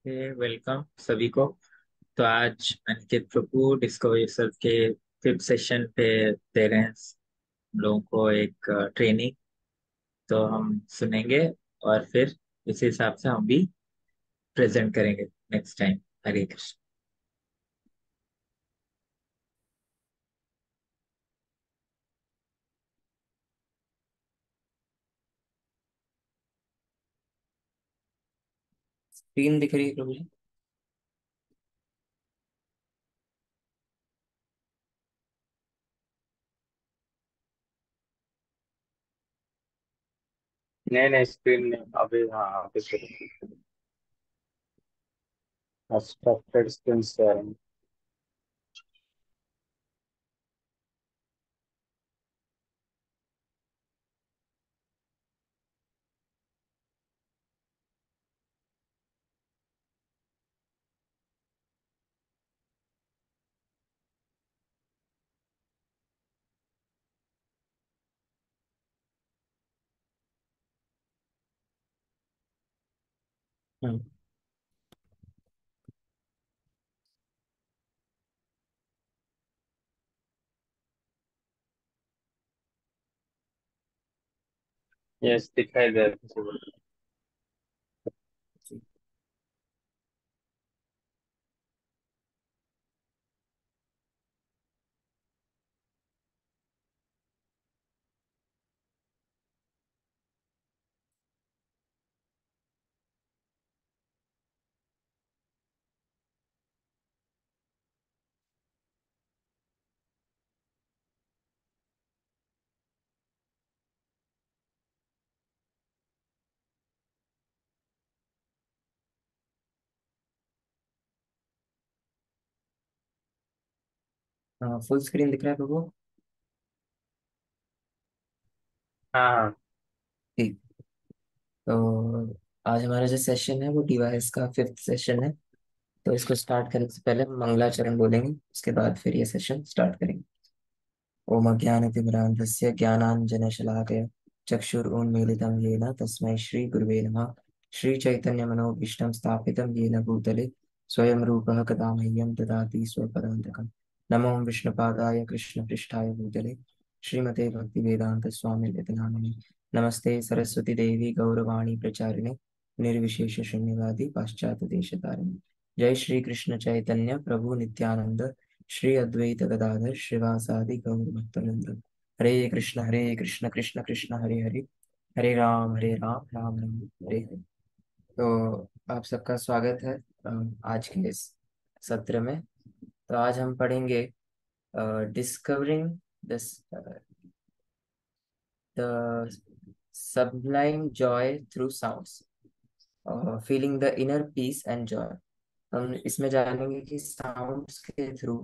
Welcome सभी को। तो आज अनिकेत प्रभु डिस्कवर योरसेल्फ के फिफ्थ सेशन पे दे रहे हैं हम लोगों को एक ट्रेनिंग। तो हम सुनेंगे और फिर इस हिसाब से हम भी प्रेजेंट करेंगे नेक्स्ट टाइम। हरे कृष्ण। स्क्रीन दिख रही है प्रभु जी। नहीं नहीं, स्क्रीन नहीं अभी। हाँ अभी स्ट्रक्चर्ड स्क्रीन शेयरिंग। हम्म। यस, दिखाई दे रहा है। हाँ, फुल स्क्रीन दिख रहा है प्रभु। हाँ हाँ। ठीक। तो आज हमारा जो सेशन है वो डिवाइस का फिफ्थ सेशन है। तो इसको स्टार्ट करने से पहले हम मंगलाचरण बोलेंगे, उसके बाद फिर ये सेशन स्टार्ट करेंगे। ओम अज्ञानतिमिरान्धस्य ज्ञानाञ्जनशलाकया चक्षुरुन्मीलितं येन तस्मै श्रीगुरुवे नमः। श्रीचैतन्यमनोभीष्टं स्थापितं येन भूतले स्वयं रूपः कदा मह्यं ददाति स्वपदान्तिकम्। नमो विष्णुपादाय कृष्णपृष्ठाय भूतले श्रीमते भक्तिवेदान्तस्वामिनिति नामिने। नमस्ते सरस्वती देवी गौरवाणी प्रचारिणे निर्विशेष शून्यवादी पाश्चात्य देशतारिणे। जय श्री कृष्ण चैतन्य प्रभु नित्यानंद श्री अद्वैत गदाधर श्रीवासादि गौर भक्तवृंद। हरे कृष्ण कृष्ण कृष्ण हरे हरे, हरे राम राम राम हरे हरे। तो आप सबका स्वागत है आज के इस सत्र में। तो आज हम पढ़ेंगे discovering the sublime joy through sounds, feeling the inner peace and joy। हम इसमें जानेंगे कि साउंड्स के थ्रू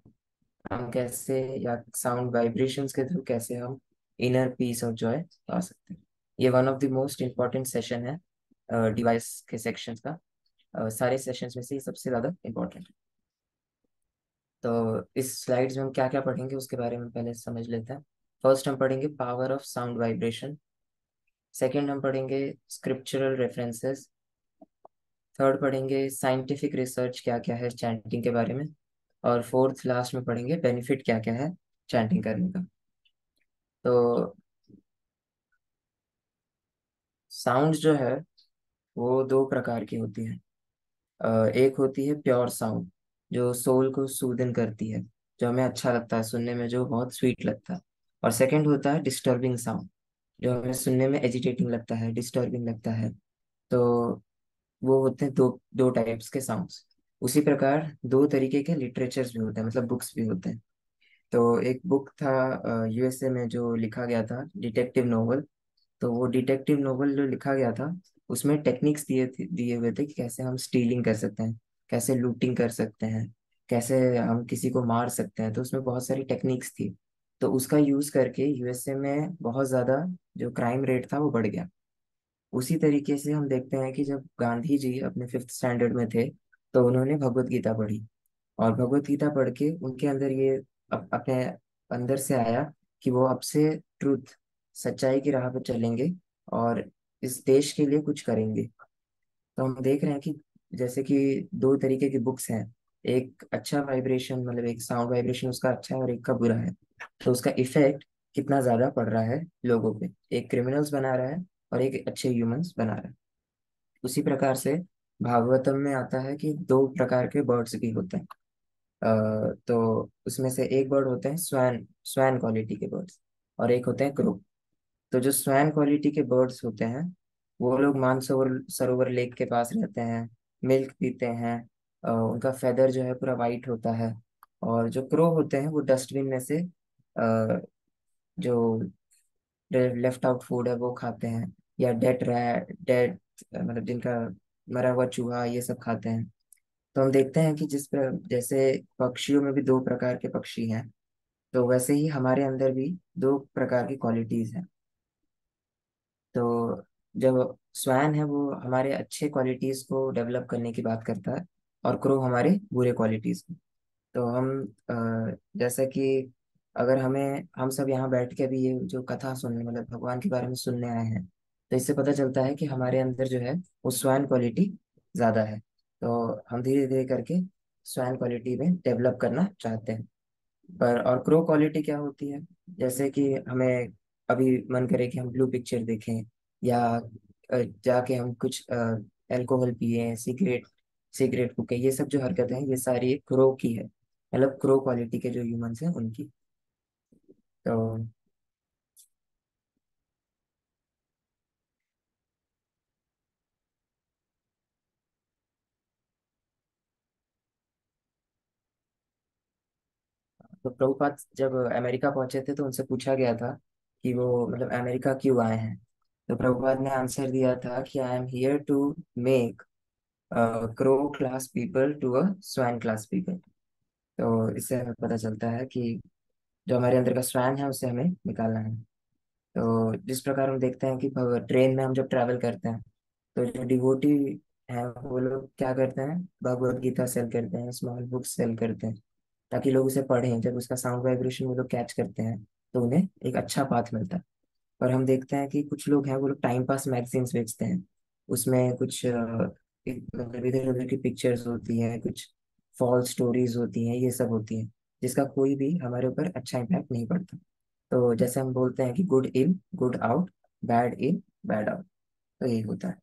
हम कैसे, या साउंड वाइब्रेशंस के थ्रू कैसे हम इनर पीस और जॉय पा सकते हैं। ये one of the most important session है डिवाइस के सेक्शंस का। सारे सेशंस में से ये सबसे ज़्यादा इम्पोर्टेंट है। तो इस स्लाइड्स में हम क्या क्या पढ़ेंगे उसके बारे में पहले समझ लेते हैं। फर्स्ट हम पढ़ेंगे power of sound vibration. Second हम पढ़ेंगे स्क्रिप्चरल रेफरेंसेस। थर्ड पढ़ेंगे साइंटिफिक रिसर्च क्या क्या है चैंटिंग के बारे में। और फोर्थ लास्ट में पढ़ेंगे बेनिफिट क्या क्या है चैंटिंग करने का। तो साउंड्स जो है वो दो प्रकार की होती है। एक होती है प्योर साउंड, जो सोल को सूदन करती है, जो हमें अच्छा लगता है सुनने में, जो बहुत स्वीट लगता है। और सेकंड होता है डिस्टर्बिंग साउंड, जो हमें सुनने में एजिटेटिंग लगता है, डिस्टर्बिंग लगता है। तो वो होते हैं दो दो टाइप्स के साउंड्स। उसी प्रकार दो तरीके के लिटरेचर्स भी होते हैं, मतलब बुक्स भी होते हैं। तो एक बुक था यूएसए में जो लिखा गया था, डिटेक्टिव नोवेल। तो वो डिटेक्टिव नोवेल जो लिखा गया था उसमें टेक्निक्स दिए हुए थे कि कैसे हम स्टीलिंग कर सकते हैं, कैसे लूटिंग कर सकते हैं, कैसे हम किसी को मार सकते हैं। तो उसमें बहुत सारी टेक्निक्स थी। तो उसका यूज करके यूएसए में बहुत ज्यादा जो क्राइम रेट था वो बढ़ गया। उसी तरीके से हम देखते हैं कि जब गांधी जी अपने फिफ्थ स्टैंडर्ड में थे तो उन्होंने भगवत गीता पढ़ी। और भगवत गीता पढ़ के उनके अंदर ये अपने अंदर से आया कि वो अब से ट्रुथ, सच्चाई की राह पर चलेंगे और इस देश के लिए कुछ करेंगे। तो हम देख रहे हैं कि जैसे कि दो तरीके की बुक्स हैं। एक अच्छा वाइब्रेशन, मतलब एक साउंड वाइब्रेशन उसका अच्छा है और एक का बुरा है। तो उसका इफेक्ट कितना ज्यादा पड़ रहा है लोगों पे, एक क्रिमिनल्स बना रहा है और एक अच्छे ह्यूमंस बना रहा है। उसी प्रकार से भागवतम में आता है कि दो प्रकार के बर्ड्स भी होते हैं। तो उसमें से एक बर्ड होते हैं स्वैन, स्वैन क्वालिटी के बर्ड्स, और एक होते हैं क्रो। तो जो स्वैन क्वालिटी के बर्ड्स होते हैं वो लोग मानसरोवर सरोवर लेक के पास रहते हैं, मिल्क पीते हैं। उनका फेदर जो है पूरा वाइट होता है। और जो क्रो होते हैं वो डस्टबिन में से जो लेफ्ट आउट फूड है वो खाते हैं, या डेड, मतलब जिनका मरा हुआ चूहा ये सब खाते हैं। तो हम देखते हैं कि जिस पर जैसे पक्षियों में भी दो प्रकार के पक्षी हैं, तो वैसे ही हमारे अंदर भी दो प्रकार की क्वालिटीज हैं। तो जब स्वैन है वो हमारे अच्छे क्वालिटीज को डेवलप करने की बात करता है, और क्रो हमारे बुरे क्वालिटीज को। तो हम जैसे कि अगर हमें, हम सब यहाँ बैठ के भी ये जो कथा सुनने, मतलब भगवान के बारे में सुनने आए हैं, तो इससे पता चलता है कि हमारे अंदर जो है वो स्वैन क्वालिटी ज्यादा है। तो हम धीरे धीरे करके स्वैन क्वालिटी में डेवलप करना चाहते हैं। पर और क्रो क्वालिटी क्या होती है, जैसे कि हमें अभी मन करे कि हम ब्लू पिक्चर देखें, या जाके हम कुछ अल्कोहल पिए, सिगरेट सिगरेट फूके, ये सब जो हरकतें हैं ये सारी क्रो की है, मतलब क्रो क्वालिटी के जो ह्यूमंस हैं उनकी। तो प्रभुपाद जब अमेरिका पहुंचे थे तो उनसे पूछा गया था कि वो मतलब अमेरिका क्यों आए हैं। तो प्रभुपाद ने आंसर दिया था कि I am here to make crow class people to a swan class people. तो इससे हमें पता चलता है कि जो हमारे अंदर का स्वैन है उसे हमें निकालना है। तो जिस प्रकार हम देखते हैं कि ट्रेन में हम जब ट्रैवल करते हैं, तो जो डिवोटी हैं वो लोग क्या करते हैं, भगवत गीता सेल करते हैं, स्मॉल बुक सेल करते हैं, ताकि लोग उसे पढ़ें। जब उसका साउंड वाइब्रेशन वो लोग कैच करते हैं तो उन्हें एक अच्छा पाथ मिलता है। पर हम देखते हैं कि कुछ लोग हैं वो लोग टाइम पास मैगजीन्स बेचते हैं। उसमें कुछ मतलब इधर उधर की पिक्चर्स होती हैं, कुछ फॉल्स स्टोरीज होती हैं, ये सब होती हैं, जिसका कोई भी हमारे ऊपर अच्छा इम्पैक्ट नहीं पड़ता। तो जैसे हम बोलते हैं कि good in good out, bad in bad out, तो यही होता है।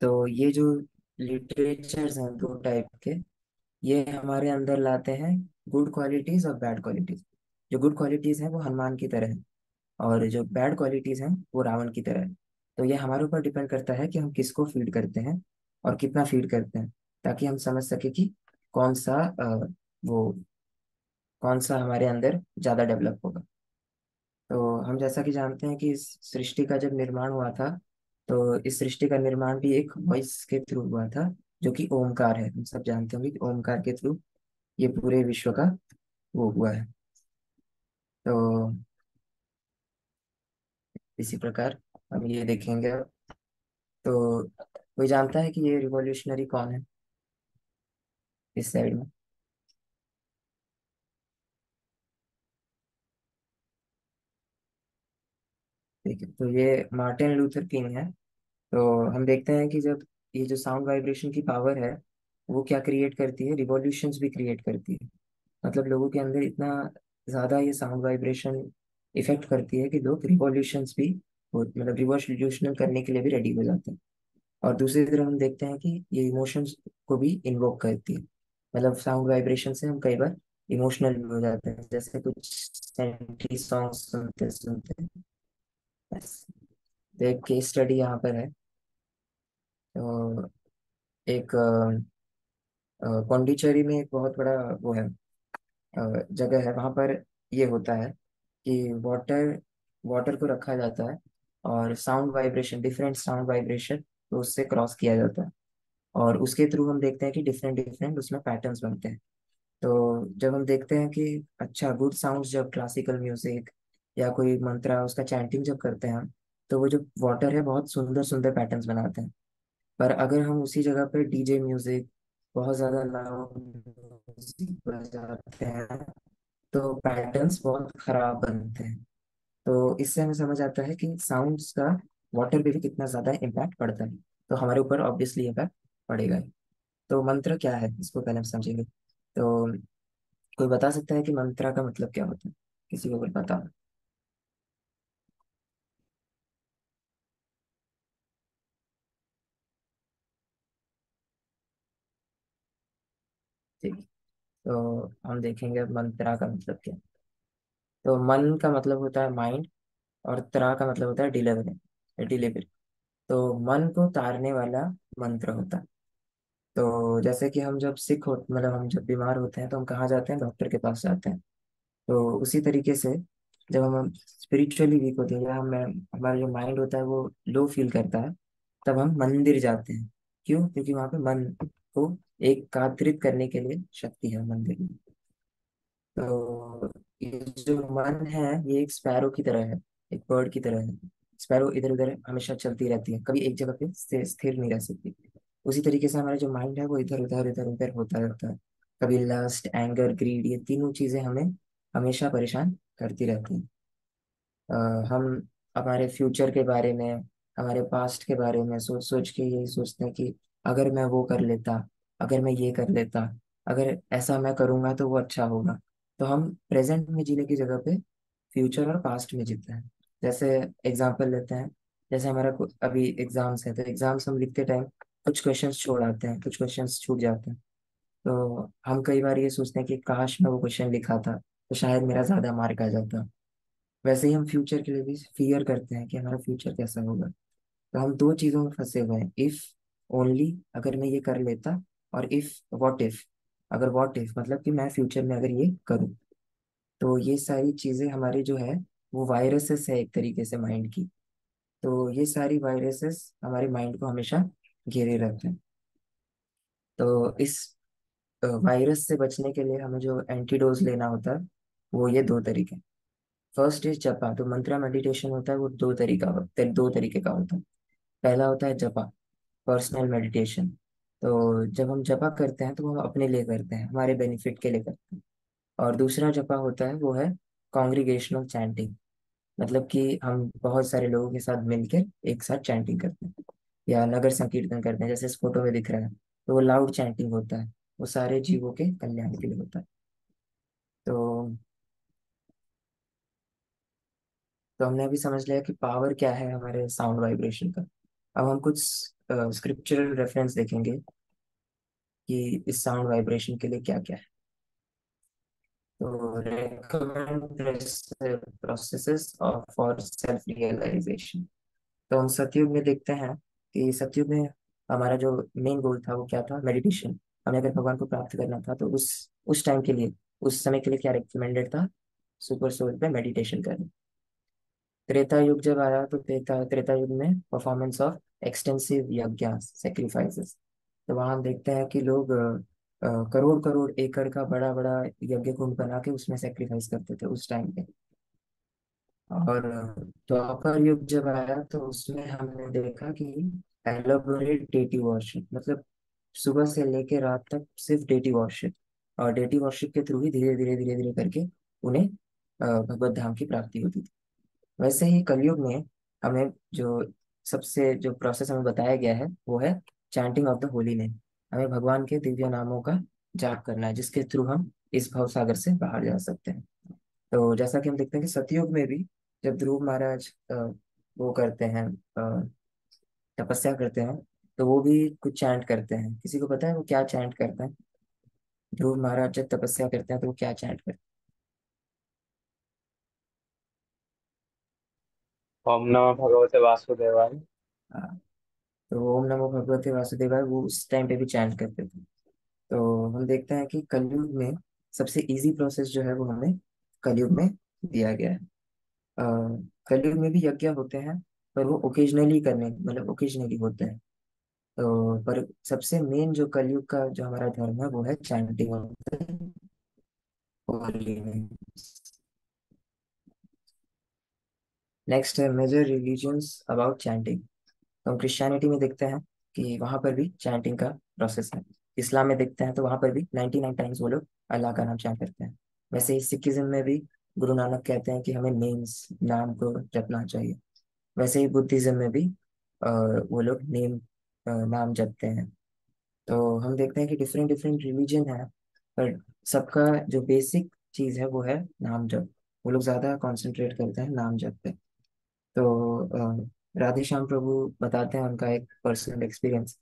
तो ये जो लिटरेचर्स हैं दो टाइप के, ये हमारे अंदर लाते हैं गुड क्वालिटीज और बैड क्वालिटीज। जो गुड क्वालिटीज हैं वो हनुमान की तरह है, और जो बैड क्वालिटीज हैं वो रावण की तरह है। तो ये हमारे ऊपर डिपेंड करता है कि हम किसको फीड करते हैं और कितना फीड करते हैं, ताकि हम समझ सके कि कौन सा वो कौन सा हमारे अंदर ज्यादा डेवलप होगा। तो हम जैसा कि जानते हैं कि इस सृष्टि का जब निर्माण हुआ था, तो इस सृष्टि का निर्माण भी एक वॉइस के थ्रू हुआ था, जो कि ओमकार है। हम सब जानते होंगे कि ओमकार के थ्रू ये पूरे विश्व का वो हुआ है। तो इसी प्रकार हम ये देखेंगे। तो कोई जानता है कि ये रिवॉल्यूशनरी कौन है इस साइड में? ठीक है, तो ये मार्टिन लूथर किंग है। तो हम देखते हैं कि जब ये जो साउंड वाइब्रेशन की पावर है वो क्या क्रिएट करती है, रिवॉल्यूशंस भी क्रिएट करती है। मतलब लोगों के अंदर इतना ज्यादा ये साउंड वाइब्रेशन इफेक्ट करती है कि लोग रिवॉल्यूशंस भी मतलब रिवॉल्यूशन करने के लिए भी रेडी हो जाते हैं। और दूसरी तरफ हम देखते हैं कि ये इमोशंस को भी इन्वोक करती है। मतलब साउंड वाइब्रेशन से हम कई बार इमोशनल भी हो जाते हैं, जैसे कुछ सेंटी सॉन्ग सुनते सुनते। बस। तो एक केस स्टडी यहाँ पर है। तो एक पौंडीचेरी में एक बहुत बड़ा वो है, जगह है वहाँ पर। ये होता है कि वाटर वाटर को रखा जाता है, और sound vibration, different sound vibration तो उससे क्रॉस किया जाता है। और उसके थ्रू हम देखते हैं कि डिफरेंट डिफरेंट उसमें पैटर्न्स बनते हैं। तो जब हम देखते हैं कि अच्छा गुड साउंड्स, जब क्लासिकल म्यूजिक या कोई मंत्रा उसका चैंटिंग जब करते हैं हम, तो वो जो वाटर है बहुत सुंदर सुंदर पैटर्न्स बनाते हैं। पर अगर हम उसी जगह पे डीजे म्यूजिक, बहुत ज्यादा लाउड म्यूजिक बजाते हैं, तो पैटर्न्स बहुत खराब बनते हैं। तो इससे हमें समझ आता है कि साउंड्स का वाटर पे भी कितना ज्यादा इम्पैक्ट पड़ता है। तो हमारे ऊपर ऑब्वियसली इम्पैक्ट पड़ेगा ही। तो मंत्र क्या है, इसको पहले हम समझेंगे। तो कोई बता सकता है कि मंत्रा का मतलब क्या होता है? किसी को कुछ पता हो? ठीक है, तो हम देखेंगे मंत्रा का मतलब क्या है। तो मन का मतलब होता है माइंड, और त्रा का मतलब होता है डिलीवरी डिलीवरी। तो मन को तारने वाला मंत्र होता है। तो जैसे कि हम जब सिक हो, मतलब हम जब बीमार होते हैं तो हम कहाँ जाते हैं? डॉक्टर के पास जाते हैं। तो उसी तरीके से जब हम स्पिरिचुअली वीक होते हैं, या हम हमारा जो माइंड होता है वो लो फील करता है, तब हम मंदिर जाते हैं। क्यों? क्योंकि वहां पे मन को एकाग्रित करने के लिए शक्ति है मंदिर में। तो ये जो मन है, ये एक स्पैरो की तरह है, एक बर्ड की तरह है। स्पैरो इधर उधर हमेशा चलती रहती है, कभी एक जगह पे स्थिर नहीं रह सकती। उसी तरीके से हमारा जो माइंड है वो इधर उधर होता रहता है। कभी लस्ट, एंगर, ग्रीड, ये तीनों चीजें हमें हमेशा परेशान करती रहती हैं। अ, हम हमारे फ्यूचर के बारे में, हमारे पास्ट के बारे में सोच सोच के यही सोचते हैं कि अगर मैं वो कर लेता, अगर मैं ये कर लेता, अगर ऐसा मैं करूंगा तो वो अच्छा होगा। तो हम प्रेजेंट में जीने की जगह पे फ्यूचर और पास्ट में जीते हैं। जैसे एग्जांपल लेते हैं, जैसे हमारा अभी एग्जाम्स है, तो एग्जाम्स हम लिखते टाइम कुछ क्वेश्चंस छोड़ आते हैं, कुछ क्वेश्चंस छूट जाते हैं। तो हम कई बार ये सोचते हैं कि काश मैं वो क्वेश्चन लिखा था तो शायद मेरा ज्यादा मार्क आ जाता। वैसे ही हम फ्यूचर के लिए भी फियर करते हैं कि हमारा फ्यूचर कैसा होगा। तो हम दो चीजों में फंसे हुए हैं, इफ ओनली, अगर मैं ये कर लेता, और इफ, व्हाट इफ, अगर व्हाट इफ मतलब कि मैं फ्यूचर में अगर ये करूँ। तो ये सारी चीजें हमारी जो है वो वायरसेस है एक तरीके से माइंड की। तो ये सारी वायरसेस हमारे माइंड को हमेशा घेरे रखते हैं। तो इस वायरस से बचने के लिए हमें जो एंटीडोज लेना होता है, वो ये दो तरीके। फर्स्ट इज जपा। तो मंत्रा मेडिटेशन होता है वो दो तरीके का होता है। पहला होता है जपा, पर्सनल मेडिटेशन। तो जब हम जपा करते हैं तो हम अपने लिए करते हैं, हमारे बेनिफिट के लिए करते हैं। और दूसरा जपा होता है वो है कॉन्ग्रीगेशनल चैंटिंग। मतलब कि हम बहुत सारे लोगों के साथ मिलकर एक साथ चैंटिंग करते हैं, या नगर संकीर्तन करते हैं, जैसे इस फोटो में दिख रहा है। तो वो लाउड चैंटिंग होता है, वो सारे जीवों के कल्याण के लिए होता है। तो तो हमने अभी समझ लिया कि पावर क्या है हमारे साउंड वाइब्रेशन का। अब हम कुछ स्क्रिप्चरल रेफरेंस देखेंगे कि इस साउंड वाइब्रेशन के लिए क्या क्या है। तो recommend processes of for self realisation. तो हम सतयुग में देखते हैं कि सतयुग में हमारा जो मेन गोल था वो क्या था? मेडिटेशन। हमें अगर भगवान को प्राप्त करना था तो उस टाइम के लिए, उस समय के लिए क्या रिकमेंडेड था? सुपर सोल पे मेडिटेशन करना। त्रेता युग जब आया तो त्रेता युग में परफॉर्मेंस ऑफ एक्सटेंसिव यज्ञ, सेक्रीफाइसेस। तो वहां हम देखते हैं कि लोग करोड़ करोड़ एकड़ का बड़ा बड़ा यज्ञ कुंड बना के उसमें सेक्रीफाइस करते थे उस टाइम पे। और द्वापर युग जब आया तो उसमें हमने देखा कि एलोबोरेट डेटी वर्शिप, मतलब सुबह से लेकर रात तक सिर्फ डेटी वर्शिप, और डेटी वर्शिप के थ्रू ही धीरे धीरे करके उन्हें भगवत धाम की प्राप्ति होती थी। वैसे ही कलयुग में हमें जो सबसे जो प्रोसेस हमें बताया गया है वो है chanting of the holy name. हमें भगवान के दिव्य नामों का जाप करना है, जिसके थ्रू हम इस भव सागर से बाहर जा सकते हैं। तो जैसा कि हम देखते हैं कि सतयुग में भी जब ध्रुव महाराज वो करते हैं, तपस्या करते हैं, तो वो भी कुछ चैंट करते हैं। किसी को पता है वो क्या चैंट करते हैं? ध्रुव महाराज जब तपस्या करते हैं तो वो क्या चैंट करते ओम नमः भगवते वासुदेवाय। हैं? तो ओम नमो भगवते वासुदेवाय वो उस टाइम पे भी चैंट करते थे। तो हम देखते हैं कि कलयुग में सबसे इजी प्रोसेस जो है वो हमें कलयुग में दिया गया है। कलयुग में भी यज्ञ होते हैं, पर वो ओकेजनली करने, मतलब ओकेजनली होते हैं। तो पर सबसे मेन जो कलयुग का जो हमारा धर्म है वो है chanting of the holy name. Next है मेजर रिलीजन्स अबाउट चैंटिंग। तो हम क्रिश्चियनिटी में देखते हैं कि वहां पर भी चैंटिंग का प्रोसेस है। इस्लाम में देखते हैं तो वहां पर भी 99 टाइम्स वो लोग अल्लाह का नाम चैंट करते हैं। वैसे ही सिखिज्म में भी गुरु नानक कहते हैं कि हमें नेम्स, नाम को जपना चाहिए। वैसे ही बुद्धिज्म में भी वो लोग नेम नाम जपते हैं। तो हम देखते हैं कि डिफरेंट डिफरेंट रिलीजन है, पर सबका जो बेसिक चीज है वो है नाम जप। वो लोग ज्यादा कंसंट्रेट करते हैं नाम जप पे। तो राधे श्याम प्रभु बताते हैं उनका एक पर्सनल एक्सपीरियंस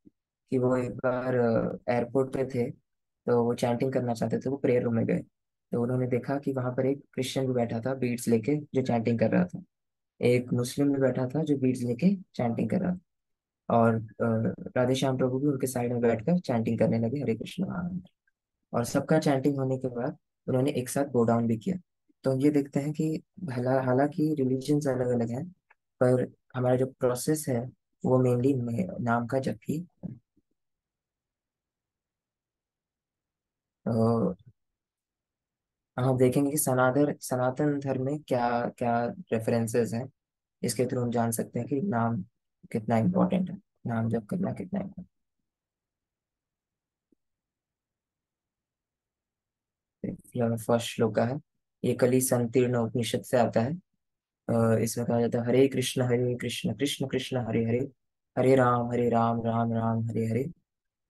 कि वो एक बार एयरपोर्ट पे थे, तो वो चैंटिंग करना चाहते थे, वो प्रेयर रूम में गए। तो उन्होंने देखा कि वहां पर एक क्रिश्चियन भी बैठा था बीड्स लेके, जो चैंटिंग कर रहा था। एक मुस्लिम भी बैठा था जो बीड्स लेके चैंटिंग कर रहा था। और राधे श्याम प्रभु भी उनके साइड में बैठकर चैंटिंग करने लगे, हरे कृष्ण महामंत्र। और सबका चैंटिंग होने के बाद उन्होंने एक साथ बो डाउन भी किया। तो हम ये देखते हैं कि हालांकि रिलीजन्स अलग अलग हैं, पर हमारा जो प्रोसेस है वो मेनली नाम का जप ही। तो हम देखेंगे कि सनातन सनातन धर्म में क्या क्या रेफरेंसेस हैं। इसके थ्रू हम जान सकते हैं कि नाम कितना इम्पोर्टेंट है, नाम जप करना कितना इम्पोर्टेंट। फर्स्ट श्लोक का है, ये कली संकीर्ण उपनिषद से आता है। इसमें कहा जाता है, हरे कृष्ण कृष्ण कृष्ण हरे हरे, हरे राम राम राम हरे हरे,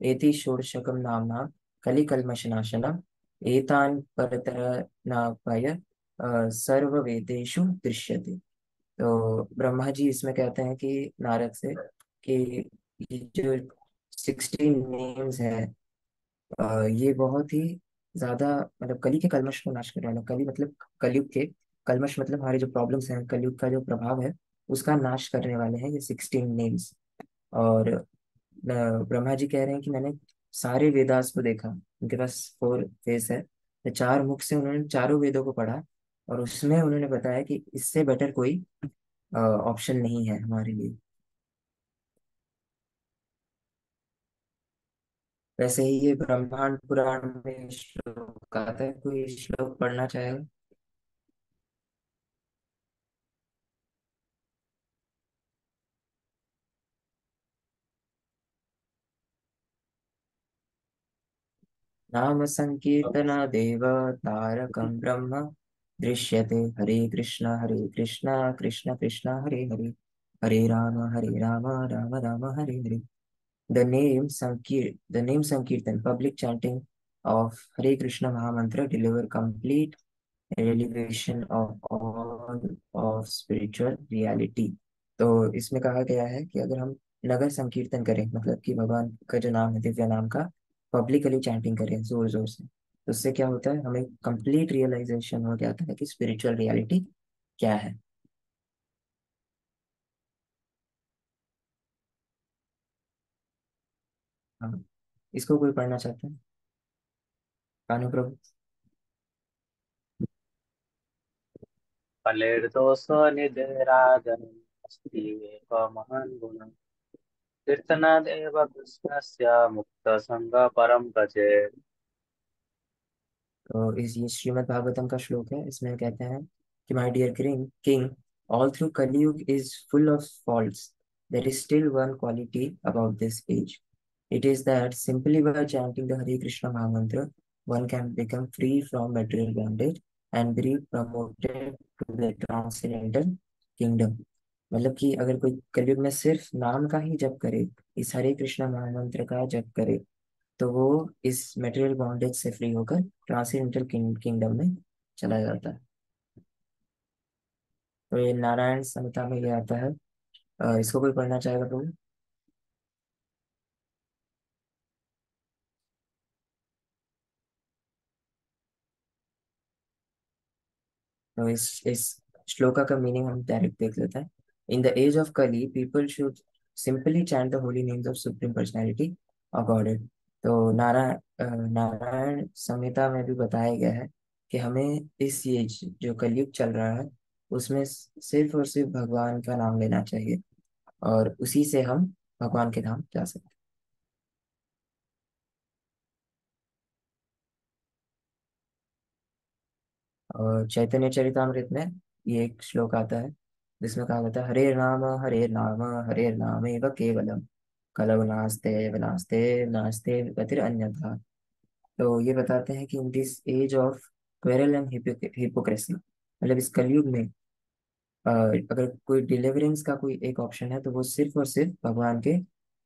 एति षोडशकम नाम्ना कलिकल्मषनाशनम, एतान परतरनापाय सर्व वेदेषु दृश्यते। तो ब्रह्मा जी इसमें कहते हैं कि नारद से कि ये जो 16 नेम्स है, ये बहुत ही ज्यादा, मतलब कली के कल्मश को नाश करने वाला। कली मतलब कलयुग के, कल्मश मतलब हमारे जो प्रॉब्लम्स हैं, कलयुग का जो प्रभाव है उसका नाश करने वाले हैं ये 16 नेम्स। और ब्रह्मा जी कह रहे हैं कि मैंने सारे वेदास को देखा, उनके पास 4 फेस है, तो 4 मुख से उन्होंने चारों वेदों को पढ़ा, और उसमें उन्होंने बताया कि इससे बेटर कोई ऑप्शन नहीं है हमारे लिए। वैसे ही ये ब्रह्मांड पुराण में श्लोक आता है, कोई श्लोक पढ़ना चाहेगा? नाम संकीर्तना देव तारकं ब्रह्म दृश्यते, हरे कृष्ण कृष्ण कृष्ण हरे हरे, हरे राम राम राम हरे हरे। The name Sankirtan, public chanting of Hare Krishna Mahamantra deliver complete elevation of all of spiritual reality। तो इसमें कहा गया है कि अगर हम नगर संकीर्तन करें, मतलब कि भगवान का जो नाम है, दिव्य नाम का, पब्लिकली चैंटिंग करें जोर जोर से, तो उससे क्या होता है, हमें कंप्लीट रियलाइजेशन हो जाता है कि स्पिरिचुअल रियलिटी क्या है। हाँ, इसको कोई पढ़ना चाहता है? अनुप्रभ। फलेर्दोष निधेराजनमस्ति एकमहन् गुणः कीर्तनादेव कृष्णस्य मुक्तसङ्गः परं भजे। तो इस ये श्रीमद् भागवतम का श्लोक है। इसमें कहते हैं कि my dear king, all through Kalyug is full of faults, there is still one quality about this age, it is that simply by chanting the Hare Krishna mahamantra one can become free from material bondage and be promoted to the transcendental kingdom। मतलब कि अगर कोई कलयुग में सिर्फ नाम का ही जप करे, इस हरे कृष्ण महामंत्र का जप करे, तो वो इस मटेरियल बॉन्डेज से फ्री होकर ट्रांसेंडेंटल किंगडम में चला जाता है। तो ये नारायण संहिता में ये आता है। इसको कोई पढ़ना चाहेगा तो? तो इस श्लोका का मीनिंग हम डायरेक्ट देख लेते हैं। इन द एज ऑफ कली people should simply chant the Holi names of supreme personality और गॉडेड। तो नारायण संहिता में भी बताया गया है कि हमें इस ये जो कलयुग चल रहा है उसमें सिर्फ और सिर्फ भगवान का नाम लेना चाहिए, और उसी से हम भगवान के धाम जा सकते हैं। और चैतन्य चरितामृत में ये एक श्लोक आता है जिसमें कहा जाता है, हरे नाम हरे नामेव केवलम, कलौ नास्ते नास्ते नास्ते गतिर अन्यथा। तो ये बताते हैं कि in this age of quarrel and hypocrisy, मतलब इस कलयुग में अगर कोई डिलीवरेंस का कोई एक ऑप्शन है तो वो सिर्फ और सिर्फ भगवान के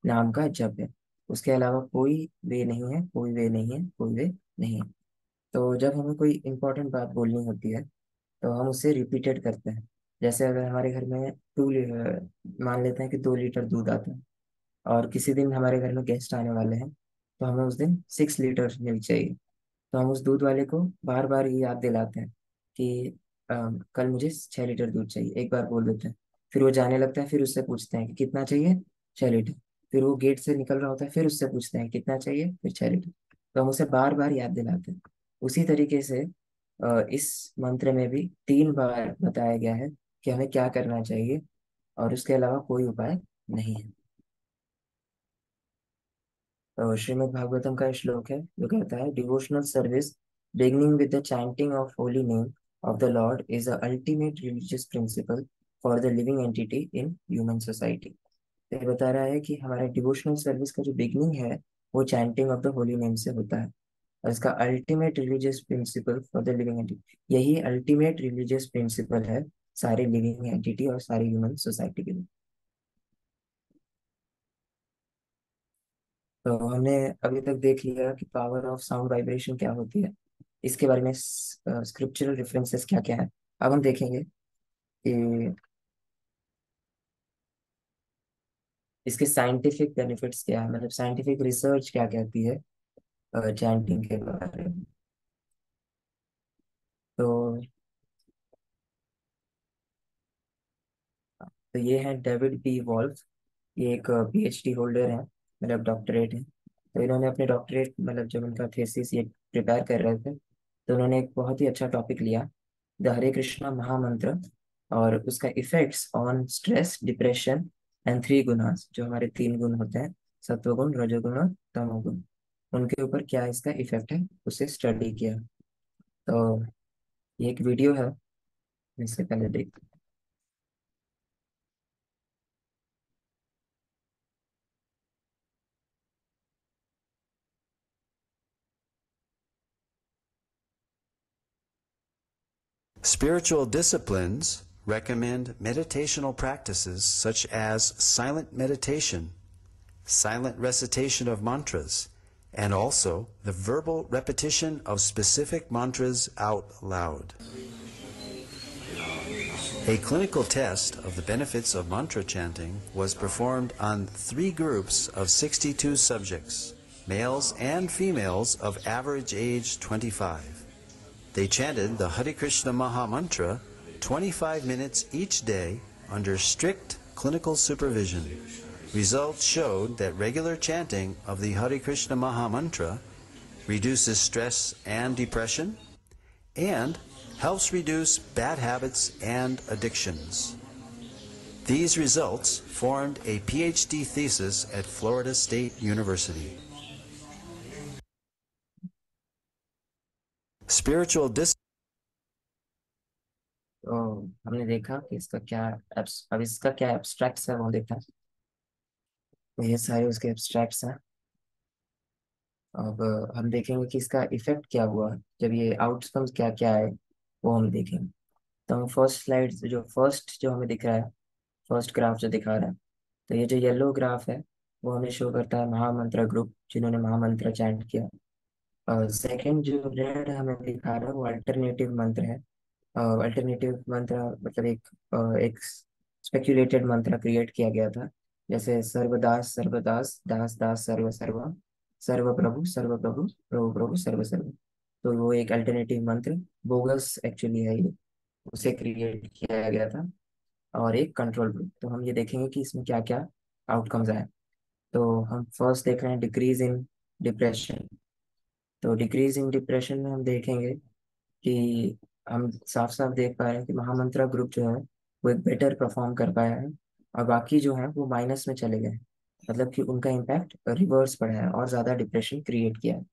नाम का जप है। उसके अलावा कोई वे नहीं है, कोई वे नहीं है, कोई वे नहीं है। तो जब हमें कोई इंपॉर्टेंट बात बोलनी होती है तो हम उसे रिपीटेड करते हैं। जैसे अगर हमारे घर में मान लेते हैं कि 2 लीटर दूध आता है, और किसी दिन हमारे घर में गेस्ट आने वाले हैं, तो हमें उस दिन 6 लीटर मिल्क चाहिए। तो हम उस दूध वाले को बार बार ये याद दिलाते हैं कि कल मुझे 6 लीटर दूध चाहिए, एक बार बोल देते हैं। फिर वो जाने लगता है, फिर उससे पूछते हैं कि कितना चाहिए, 6 लीटर। फिर वो गेट से निकल रहा होता है, फिर उससे पूछते हैं कितना चाहिए, फिर 6 लीटर। तो हम उसे बार बार याद दिलाते हैं। उसी तरीके से इस मंत्र में भी 3 बार बताया गया है कि हमें क्या करना चाहिए, और उसके अलावा कोई उपाय नहीं है। तो श्रीमद् भागवतम का श्लोक है जो कहता है, devotional service beginning with the chanting of holy name of the Lord is the ultimate religious principle for the living entity in human society. ये बता रहा है कि हमारा डिवोशनल सर्विस का जो बिगिनिंग है वो chanting of the holy name से होता है, और इसका ultimate religious principle for the living entity, यही अल्टीमेट रिलीजियस प्रिंसिपल है सारे लिविंग एंटिटी और सारी ह्यूमन सोसाइटी के लिए। तो हमने अभी तक देख लिया कि पावर ऑफ साउंड वाइब्रेशन क्या होती है, इसके बारे में स्क्रिप्चरल रेफरेंसेस क्या क्या है। अब हम देखेंगे कि इसके साइंटिफिक बेनिफिट्स क्या है, मतलब साइंटिफिक रिसर्च क्या कहती है चैंटिंग के बारे में। तो तो ये है डेविड बी वॉल्फ। ये एक पीएचडी होल्डर है, मतलब डॉक्टरेट है। तो इन्होंने अपने डॉक्टरेट, मतलब जब उनका थीसिस ये प्रिपेयर कर रहे थे, तो उन्होंने एक बहुत ही अच्छा टॉपिक लिया, द हरे कृष्णा महामंत्र, और उसका effects on stress, depression and 3 gunas, जो हमारे 3 गुण होते हैं, सत्वगुण, रजोगुण और तमोगुण, उनके ऊपर क्या इसका इफेक्ट है उसे स्टडी किया। तो ये एक वीडियो है, इससे पहले देख। Spiritual disciplines recommend meditational practices such as silent meditation, silent recitation of mantras, and also the verbal repetition of specific mantras out loud. A clinical test of the benefits of mantra chanting was performed on 3 groups of 62 subjects, males and females of average age 25. They chanted the Hare Krishna Maha Mantra 25 minutes each day under strict clinical supervision. Results showed that regular chanting of the Hare Krishna Maha Mantra reduces stress and depression and helps reduce bad habits and addictions. These results formed a PhD thesis at Florida State University. Spiritual discipline. तो हमने देखा कि इसका क्या अब इसका क्या abstracts है वो देखा। तो ये सारे उसके एब्स्ट्रैक्ट्स हैं। अब हम देखेंगे कि इसका इफेक्ट क्या हुआ, जब ये आउटकम्स क्या क्या है वो हम देखेंगे। तो हम फर्स्ट स्लाइड जो फर्स्ट जो हमें दिख रहा है, फर्स्ट ग्राफ जो दिखा रहा है, तो ये जो येलो ग्राफ है वो हमें शो करता है महामंत्र ग्रुप जिन्होंने महामंत्र चैंट किया। और सेकंड जो रेड हमें दिखा रहा है वो अल्टरनेटिव मंत्र है। अल्टरनेटिव मंत्र मतलब एक स्पेक्यूलेटेड मंत्र क्रिएट किया गया था, जैसे सर्वदास सर्वदास, दास दास सर्व सर्व, सर्व प्रभु सर्व प्रभु, प्रभु प्रभु सर्व सर्व। तो वो एक अल्टरनेटिव मंत्र, बोगस एक्चुअली है ये, उसे क्रिएट किया गया था। और एक कंट्रोल ग्रुप। तो हम ये देखेंगे कि इसमें क्या क्या आउटकम्स आए। तो हम फर्स्ट देख रहे हैं डिक्रीज इन डिप्रेशन। तो डिक्रीज इन डिप्रेशन में हम देखेंगे कि हम साफ साफ देख पा रहे हैं कि महामंत्रा ग्रुप जो है वो एक बेटर परफॉर्म कर पाया है, और बाकी जो है वो माइनस में चले गए हैं। मतलब कि उनका इम्पैक्ट रिवर्स पड़ा है और ज्यादा डिप्रेशन क्रिएट किया है।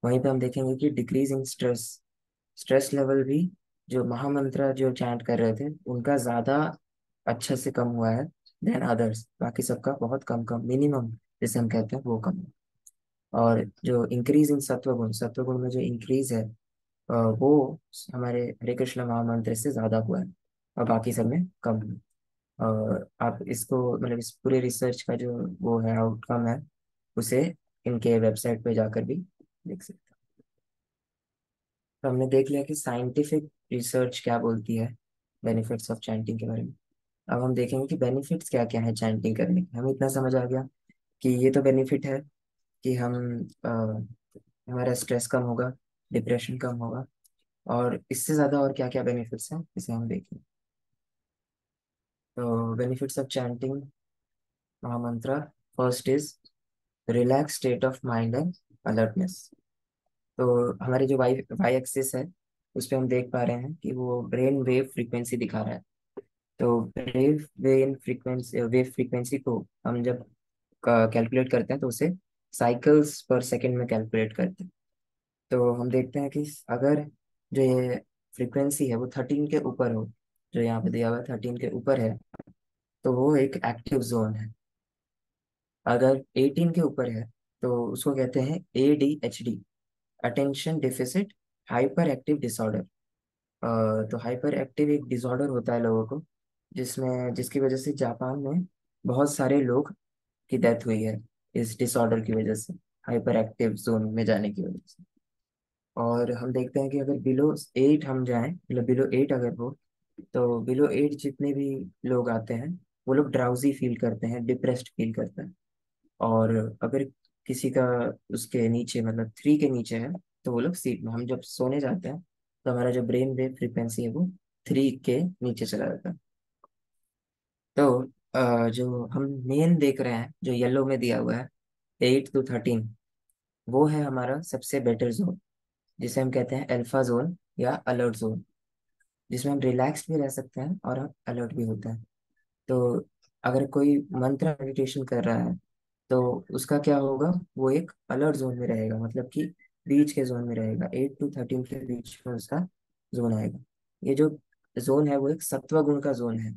वहीं पे हम देखेंगे कि decrease in stress, stress level भी जो महामंत्र जो चैंट कर रहे थे उनका ज्यादा अच्छे से कम हुआ है देन अदर्स, बाकी सबका बहुत कम कम, मिनिमम जैसे हम कहते हैं वो कम है। और जो इंक्रीज इन सत्वगुण, सत्वगुण में जो इंक्रीज है वो हमारे हरे कृष्ण महामंत्र से ज्यादा हुआ है, और बाकी सब में कम हुआ। और आप इसको मतलब इस पूरे रिसर्च का जो वो है आउटकम है उसे इनके वेबसाइट पे जाकर भी देख सकते हैं। तो हमने देख लिया कि साइंटिफिक रिसर्च क्या बोलती है बेनिफिट्स ऑफ चैंटिंग के बारे में। अब हम देखेंगे कि बेनिफिट्स क्या क्या है चैंटिंग करने के। हमें इतना समझ आ गया कि ये तो बेनिफिट है कि हम अ, हमारा स्ट्रेस कम होगा, डिप्रेशन कम होगा, और इससे ज़्यादा और क्या क्या बेनिफिट्स हैं इसे हम देखें। तो बेनिफिट्स ऑफ चैंटिंग महामंत्र, first is relax state of mind and alertness. तो हमारी जो वाई वाई एक्सिस है उस पे हम देख पा रहे हैं कि वो ब्रेन वेव फ्रीक्वेंसी दिखा रहा है। तो वेव फ्रीक्वेंसी को हम जब कैलकुलेट करते हैं तो उसे साइकिल्स पर सेकंड में कैलकुलेट करते हैं। तो हम देखते हैं कि अगर जो ये फ्रीक्वेंसी है वो 13 के ऊपर हो, जो यहाँ पे दिया हुआ है 13 के ऊपर है, तो वो एक एक्टिव जोन है। अगर 18 के ऊपर है तो उसको कहते हैं ADHD, attention deficit hyper active disorder. तो हाइपर एक्टिव एक डिसऑर्डर होता है लोगों को, जिसमें जिसकी वजह से जापान में बहुत सारे लोग की डेथ हुई है इस डिसऑर्डर की वजह से, हाइपर एक्टिव जोन में जाने की वजह से। और हम देखते हैं कि अगर बिलो 8 हम जाएं, मतलब बिलो 8 अगर हो, तो बिलो 8 जितने भी लोग आते हैं वो लोग ड्राउजी फील करते हैं, डिप्रेस्ड फील करते हैं। और अगर किसी का उसके नीचे मतलब 3 के नीचे है तो वो लोग सीट में, हम जब सोने जाते हैं तो हमारा जो ब्रेन वेव फ्रीक्वेंसी है वो 3 के नीचे चला जाता है। तो जो हम मेन देख रहे हैं जो येलो में दिया हुआ है 8 to 13, वो है हमारा सबसे बेटर जोन, जिसे हम कहते हैं अल्फा जोन या अलर्ट जोन, जिसमें हम रिलैक्स भी रह सकते हैं और हम अलर्ट भी होते हैं। तो अगर कोई मंत्र मेडिटेशन कर रहा है तो उसका क्या होगा, वो एक अलर्ट जोन में रहेगा, मतलब कि बीच के जोन में रहेगा, 8 to 13 के बीच में उसका जोन आएगा। ये जो जोन है वो एक सत्व गुण का जोन है।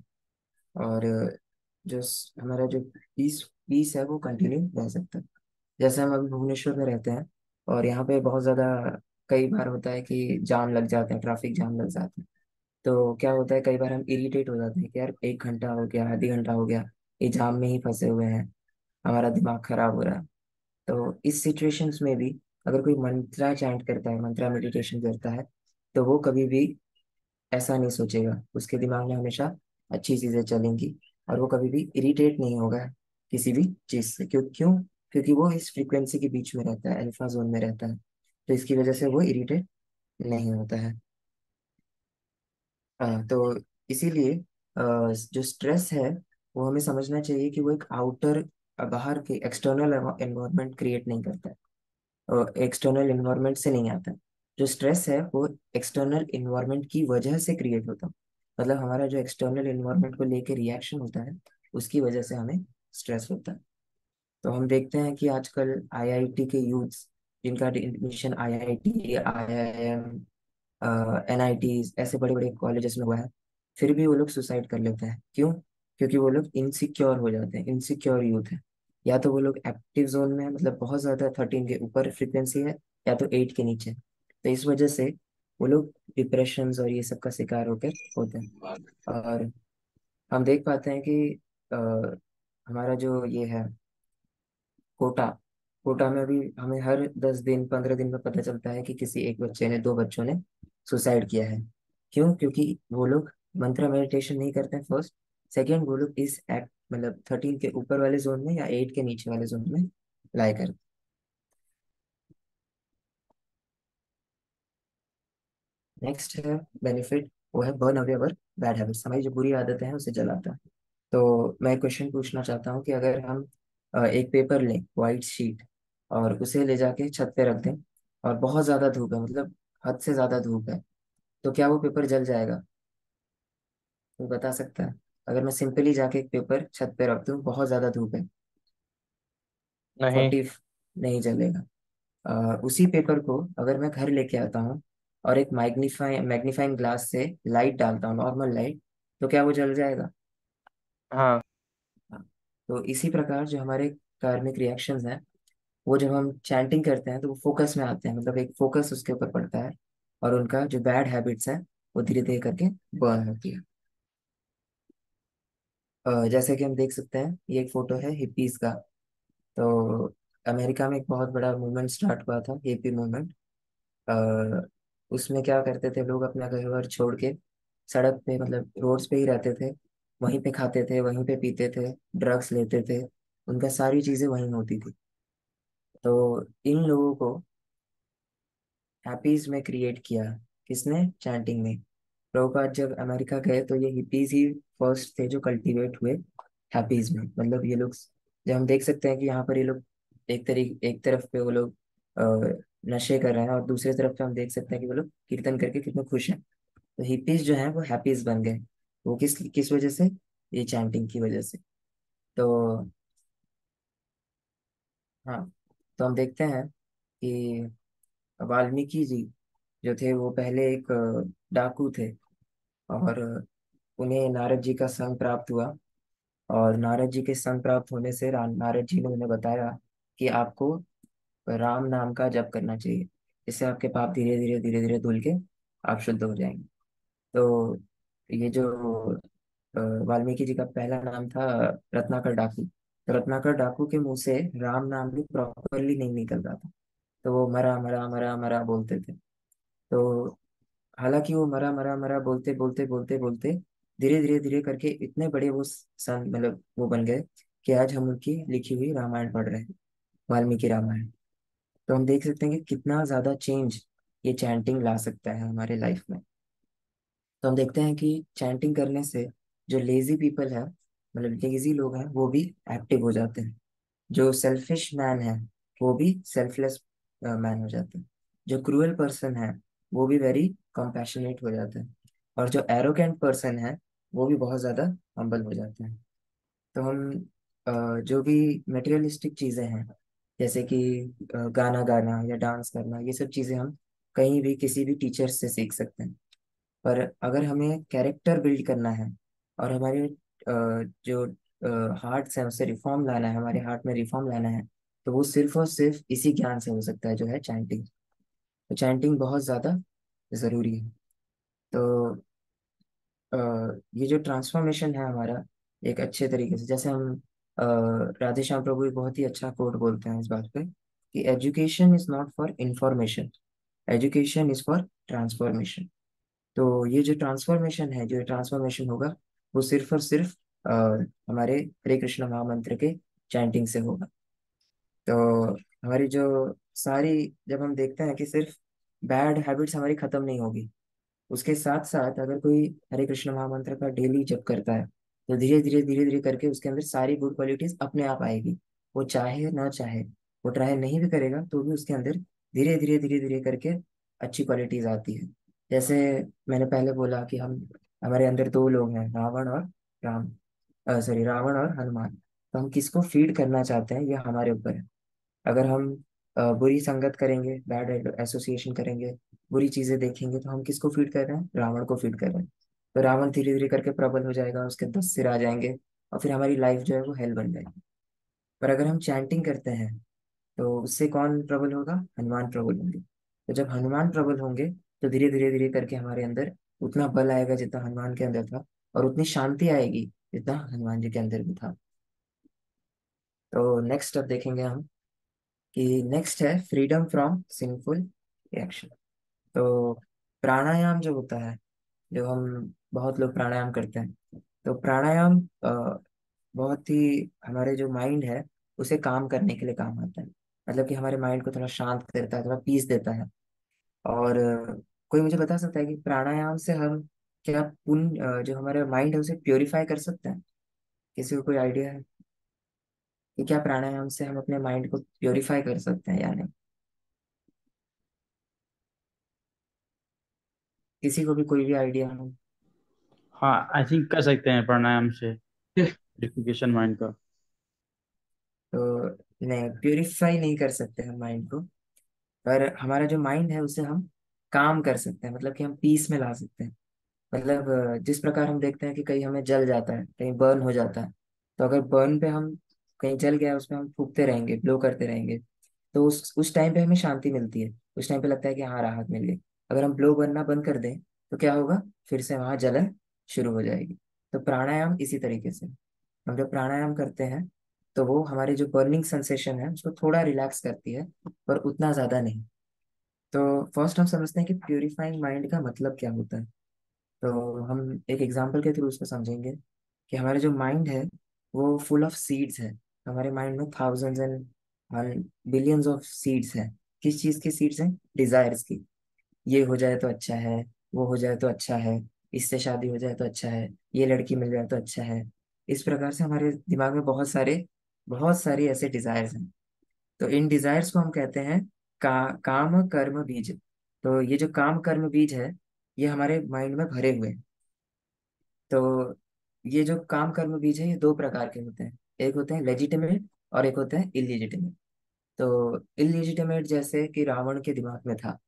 और हमारा जो पीस पीस है वो कंटिन्यू रह सकता है। जैसे हम अभी भुवनेश्वर में रहते हैं और यहाँ पे बहुत ज़्यादा कई बार होता है कि जाम लग जाते हैं, ट्रैफिक जाम लग जाते हैं। तो क्या होता है, कई बार हम इरिटेट हो जाते हैं कि यार 1 घंटा हो गया, आधी घंटा हो गया, ये जाम में ही फंसे हुए हैं, हमारा दिमाग खराब हो रहा है। तो इस सिचुएशंस में भी अगर कोई मंत्रा चैंट करता है, मंत्रा मेडिटेशन करता है, तो वो कभी भी ऐसा नहीं सोचेगा, उसके दिमाग में हमेशा अच्छी चीजें चलेंगी और वो कभी भी इरिटेट नहीं होगा किसी भी चीज से। क्यों? क्योंकि वो इस फ्रीक्वेंसी के बीच में रहता है, अल्फा जोन में रहता है, तो इसकी वजह से वो इरिटेट नहीं होता है। तो इसीलिए जो स्ट्रेस है वो हमें समझना चाहिए कि वो एक आउटर, बाहर के एक्सटर्नल एनवायरनमेंट क्रिएट नहीं करता है, एक्सटर्नल एनवायरनमेंट से नहीं आता है। जो स्ट्रेस है वो एक्सटर्नल एनवायरनमेंट की वजह से क्रिएट होता है, मतलब हमारा जो एक्सटर्नल एनवायरनमेंट को लेके रिएक्शन होता है उसकी वजह से हमें स्ट्रेस होता है। तो हम देखते हैं कि आजकल आईआईटी के यूथ्स, जिनका एडमिशन आईआईटी, आईआईएम, एनआईटी ऐसे बड़े बड़े कॉलेजेस में हुआ है, फिर भी वो लोग सुसाइड कर लेते हैं। क्यों? क्योंकि वो लोग इनसिक्योर हो जाते हैं, इनसिक्योर यूथ है। या तो वो लोग एक्टिव जोन में है, मतलब बहुत ज्यादा 13 के ऊपर फ्रीक्वेंसी है, या तो 8 के नीचे। तो इस वजह से वो लोग डिप्रेशन और ये सब का शिकार होकर होते हैं। और हम देख पाते हैं कि अ, हमारा जो ये है कोटा, कोटा में भी हमें हर 10 दिन 15 दिन में पता चलता है कि किसी एक बच्चे ने, 2 बच्चों ने सुसाइड किया है। क्यों? क्योंकि वो लोग मंत्र मेडिटेशन नहीं करते हैं, फर्स्ट। सेकेंड, वो लोग इस एक्ट मतलब 13 के ऊपर वाले जोन में या 8 के नीचे वाले जोन में लाई करते। नेक्स्ट है बेनिफिट, वो है बर्न अवे अवर बैड हैबिट्स, हमारी जो बुरी आदतें हैं उसे जलाता है। तो मैं क्वेश्चन पूछना चाहता हूँ कि अगर हम एक पेपर लें, वाइट शीट, और उसे ले जाके छत पे रख दें, और बहुत ज्यादा धूप है, मतलब हद से ज्यादा धूप है, तो क्या वो पेपर जल जाएगा? कोई बता सकता है? अगर मैं सिंपली जाके एक पेपर छत पे रख दूं, बहुत ज्यादा धूप है, नहीं। 40, नहीं जलेगा। उसी पेपर को अगर मैं घर लेके आता हूँ और एक मैग्नीफाइंग ग्लास से लाइट डालता हूँ, नॉर्मल लाइट, तो क्या वो जल जाएगा? हाँ। हाँ। तो इसी प्रकार जो हमारे कार्मिक रिएक्शंस हैं, वो जब हम चैंटिंग करते हैं तो वो फोकस में आते हैं, मतलब एक फोकस उसके ऊपर पड़ता है, और उनका जो बैड हैबिट्स है वो धीरे धीरे करके बर्न होती है। जैसे कि हम देख सकते हैं, ये एक फोटो है हिप्पीज का। तो अमेरिका में एक बहुत बड़ा मूवमेंट स्टार्ट हुआ था, हिप्पी मूवमेंट। उसमें क्या करते थे लोग, अपना घर वर छोड़ के सड़क पे, मतलब रोड्स पे ही रहते थे। वहीं पे खाते थे, वहीं पे पीते थे, ड्रग्स लेते थे। उनका सारी चीजें वहीं होती थी। तो इन लोगों को हैप्पीज में क्रिएट किया। किसने? चैंटिंग में। प्रभुपाद जब अमेरिका गए तो ये हिप्पीज ही फर्स्ट थे जो कल्टीवेट हुए हैप्पीज में। मतलब ये लोग, जब हम देख सकते हैं कि यहाँ पर ये लोग एक तरफ पे वो लोग नशे कर रहे हैं, और दूसरी तरफ पे हम देख सकते हैं कि वो लोग कीर्तन करके कितने खुश हैं। तो हिप्पीज जो हैं वो हैप्पीज बन गए। वो किस किस वजह से? ये चैंटिंग की वजह से। तो हाँ, तो हम देखते हैं कि वाल्मीकि जी जो थे वो पहले एक डाकू थे। और उन्हें नारद जी का संग प्राप्त हुआ। और नारद जी के संग प्राप्त होने से नारद जी ने उन्हें बताया कि आपको राम नाम का जप करना चाहिए। इससे आपके पाप धीरे धीरे धीरे धीरे धुल के आप शुद्ध हो जाएंगे। तो ये जो वाल्मीकि जी का पहला नाम था रत्नाकर डाकू। तो रत्नाकर डाकू के मुंह से राम नाम भी प्रॉपरली नहीं निकल रहा था। तो वो मरा मरा मरा मरा बोलते थे। तो हालांकि वो मरा मरा मरा बोलते बोलते बोलते बोलते धीरे धीरे धीरे करके इतने बड़े वो सन, मतलब वो बन गए कि आज हम उनकी लिखी हुई रामायण पढ़ रहे हैं, वाल्मीकि रामायण। तो हम देख सकते हैं कि कितना ज्यादा चेंज ये चैंटिंग ला सकता है हमारे लाइफ में। तो हम देखते हैं कि चैंटिंग करने से जो लेजी पीपल है, मतलब लेजी लोग हैं, वो भी एक्टिव हो जाते हैं। जो सेल्फिश मैन है वो भी सेल्फलेस मैन हो जाते हैं। जो क्रूअल पर्सन है वो भी वेरी कंपैशनेट हो जाते हैं। और जो एरोगेंट पर्सन है वो भी बहुत ज्यादा हम्बल हो जाते हैं। तो हम जो भी मटेरियलिस्टिक चीजें हैं, जैसे कि गाना गाना या डांस करना, ये सब चीजें हम कहीं भी किसी भी टीचर से सीख सकते हैं। पर अगर हमें कैरेक्टर बिल्ड करना है और हमारे जो हार्ट है उसे रिफॉर्म लाना है, हमारे हार्ट में रिफॉर्म लाना है, तो वो सिर्फ और सिर्फ इसी ज्ञान से हो सकता है, जो है चैंटिंग। तो चैंटिंग बहुत ज़्यादा ज़रूरी है। तो अ, ये जो ट्रांसफॉर्मेशन है हमारा, एक अच्छे तरीके से, जैसे हम अ, राधे श्याम प्रभु एक बहुत ही अच्छा कोट बोलते हैं इस बात पे कि education is not for information, education is for transformation. तो ये जो ट्रांसफॉर्मेशन है, जो ट्रांसफॉर्मेशन होगा, वो सिर्फ और सिर्फ अ, हमारे हरे कृष्ण महामंत्र के चैंटिंग से होगा। तो हमारी जो सारी, जब हम देखते हैं कि सिर्फ बैड हैबिट्स हमारी खत्म नहीं होगी, उसके साथ साथ अगर कोई हरे कृष्ण महामंत्र का डेली जप करता है, तो धीरे धीरे करके उसके अंदर सारी गुड क्वालिटीज अपने आप आएगी। वो चाहे ना चाहे, वो ट्राई नहीं भी करेगा तो भी उसके अंदर धीरे धीरे करके अच्छी क्वालिटीज आती है। जैसे मैंने पहले बोला कि हम, हमारे अंदर दो लोग हैं, रावण और राम, सॉरी, रावण और हनुमान। तो हम किसको फीड करना चाहते हैं, ये हमारे ऊपर है। अगर हम बुरी संगत करेंगे, बैड एसोसिएशन करेंगे, बुरी चीजें देखेंगे, तो हम किसको फीड कर रहे हैं? रावण को फीड कर रहे हैं। तो रावण धीरे धीरे करके प्रबल हो जाएगा, उसके 10 सिर आ जाएंगे, और फिर हमारी लाइफ जो है वो हेल बन जाएगी। पर अगर हम चैंटिंग करते हैं तो उससे कौन प्रबल होगा? हनुमान प्रबल होंगे। तो जब हनुमान प्रबल होंगे तो धीरे धीरे करके हमारे अंदर उतना बल आएगा जितना हनुमान के अंदर था, और उतनी शांति आएगी जितना हनुमान जी के अंदर भी था। तो नेक्स्ट अब देखेंगे हम कि नेक्स्ट है फ्रीडम फ्रॉम सिंफुल रिएक्शन। तो प्राणायाम जो होता है, जो हम बहुत लोग प्राणायाम करते हैं, तो प्राणायाम बहुत ही हमारे जो माइंड है उसे काम करने के लिए काम आता है। मतलब कि हमारे माइंड को थोड़ा शांत करता है, थोड़ा पीस देता है। और कोई मुझे बता सकता है कि प्राणायाम से हम क्या पुण्य, जो हमारे माइंड है उसे प्योरीफाई कर सकते हैं? किसी को कोई आइडिया है कि क्या प्राणायाम से हम अपने माइंड को प्योरीफाई कर सकते हैं या नहीं? किसी को भी कोई भी आइडिया हो? हाँ, आई थिंक कर सकते हैं प्राणायाम से प्यूरिफिकेशन माइंड का। तो नहीं, प्योरीफाई नहीं कर सकते हम माइंड को। पर हमारा जो माइंड है उसे हम काम कर सकते हैं, मतलब कि हम पीस में ला सकते हैं। मतलब जिस प्रकार हम देखते हैं कि कहीं हमें जल जाता है, कहीं बर्न हो जाता है, तो अगर बर्न पे हम, कहीं जल गया उसमें हम फूकते रहेंगे, ब्लो करते रहेंगे, तो उस टाइम पे हमें शांति मिलती है। उस टाइम पे लगता है कि हाँ, राहत मिल गई। अगर हम ब्लो करना बंद कर दें तो क्या होगा? फिर से वहां जलन शुरू हो जाएगी। तो प्राणायाम इसी तरीके से। हम जब प्राणायाम करते हैं तो वो हमारे जो बर्निंग सेंसेशन है उसको थोड़ा रिलैक्स करती है, पर उतना ज्यादा नहीं। तो फर्स्ट हम समझते हैं कि प्यूरिफाइंग माइंड का मतलब क्या होता है। तो हम एक एग्जांपल के थ्रू उसको समझेंगे कि हमारे जो माइंड है वो फुल ऑफ सीड्स है। हमारे माइंड में thousands and billions of seeds हैं। किस चीज की सीड्स हैं? डिजायर्स की। ये हो जाए तो अच्छा है, वो हो जाए तो अच्छा है, इससे शादी हो जाए तो अच्छा है, ये लड़की मिल जाए तो अच्छा है। इस प्रकार से हमारे दिमाग में बहुत सारी ऐसे डिजायर्स हैं। तो इन डिजायर्स को हम कहते हैं काम कर्म बीज। तो ये जो काम कर्म बीज है ये हमारे माइंड में भरे हुए हैं। तो ये जो काम कर्म बीज है ये दो प्रकार के होते हैं। एक होते हैं लेजिटिमेट और एक होते हैं इलीजिटिमेट। तो इलीजिटिमेट जैसे कि रावण के दिमाग में था,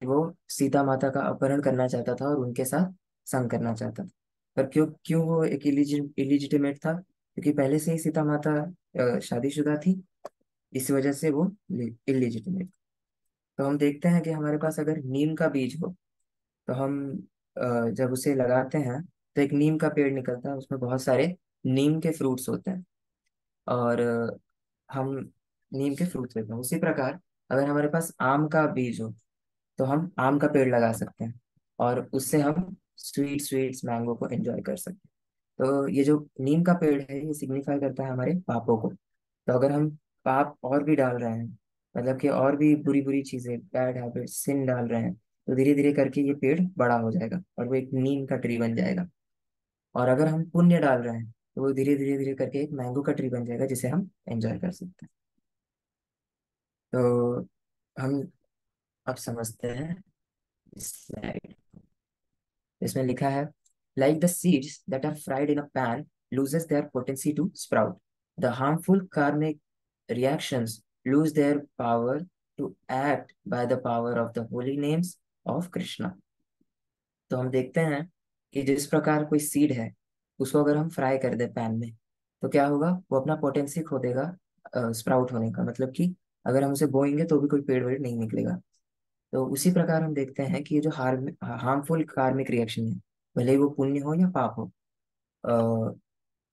वो सीता माता का अपहरण करना चाहता था और उनके साथ संग करना चाहता था। पर क्यों क्यों वो एक इलीजिटिमेट था? क्योंकि पहले से ही सीता माता शादीशुदा थी, इस वजह से वो इलीजिटिमेट। तो हम देखते हैं कि हमारे पास अगर नीम का बीज हो तो हम जब उसे लगाते हैं तो एक नीम का पेड़ निकलता है, उसमें बहुत सारे नीम के फ्रूट्स होते हैं। और हम नीम के फ्रूट्स लेते हैं। उसी प्रकार अगर हमारे पास आम का बीज हो तो हम आम का पेड़ लगा सकते हैं और उससे हम स्वीट्स मैंगो को एंजॉय कर सकते हैं। तो ये जो नीम का पेड़ है ये सिग्निफाई करता है हमारे पापों को। तो अगर हम पाप और भी डाल रहे हैं, मतलब कि और भी बुरी बुरी चीजें, बैड हैबिट, सिन डाल रहे हैं, तो धीरे धीरे करके ये पेड़ बड़ा हो जाएगा और वो एक नीम का ट्री बन जाएगा। और अगर हम पुण्य डाल रहे हैं तो वो धीरे धीरे धीरे करके एक मैंगो का ट्री बन जाएगा जिसे हम एंजॉय कर सकते हैं। तो हम अब समझते हैं स्लाइड। इसमें लिखा है, like the seeds that are fried in a pan loses their potency to sprout, the harmful karmic reactions lose their power to act by the power of the holy names of Krishna। तो हम देखते हैं कि जिस प्रकार कोई seed है उसको अगर हम फ्राई कर दे पैन में तो क्या होगा? वो अपना पोटेंसी खो देगा स्प्राउट होने का। मतलब कि अगर हम उसे बोएंगे तो भी कोई पेड़ वेड़ नहीं निकलेगा। तो उसी प्रकार हम देखते हैं कि ये जो हार्मफुल कार्मिक रिएक्शन है, भले ही वो पुण्य हो या पाप हो, अ,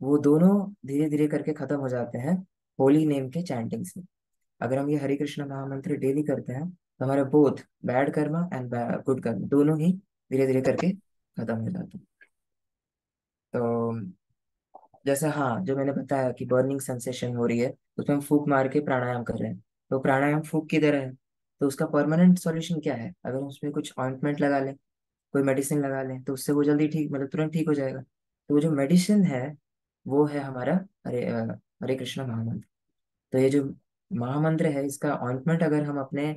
वो दोनों धीरे धीरे करके खत्म हो जाते हैं होली नेम के चैंटिंग से। अगर हम ये हरे कृष्ण महामंत्र डेली करते हैं तो हमारे both bad Karma and good Karma दोनों ही धीरे धीरे करके खत्म हो जाते हैं। तो जैसे हाँ, जो मैंने बताया कि बर्निंग सेंसेशन हो रही है, उसमें हम फूक मार के प्राणायाम कर रहे हैं। तो प्राणायाम फूक की तरह है। तो उसका परमानेंट सॉल्यूशन क्या है? अगर हम उसमें कुछ ऑइंटमेंट लगा लें, कोई मेडिसिन लगा लें, तो उससे वो जल्दी ठीक, मतलब तुरंत ठीक हो जाएगा। तो वो जो मेडिसिन है वो है हमारा हरे कृष्ण महामंत्र। तो ये जो महामंत्र है इसका ऑइंटमेंट अगर हम अपने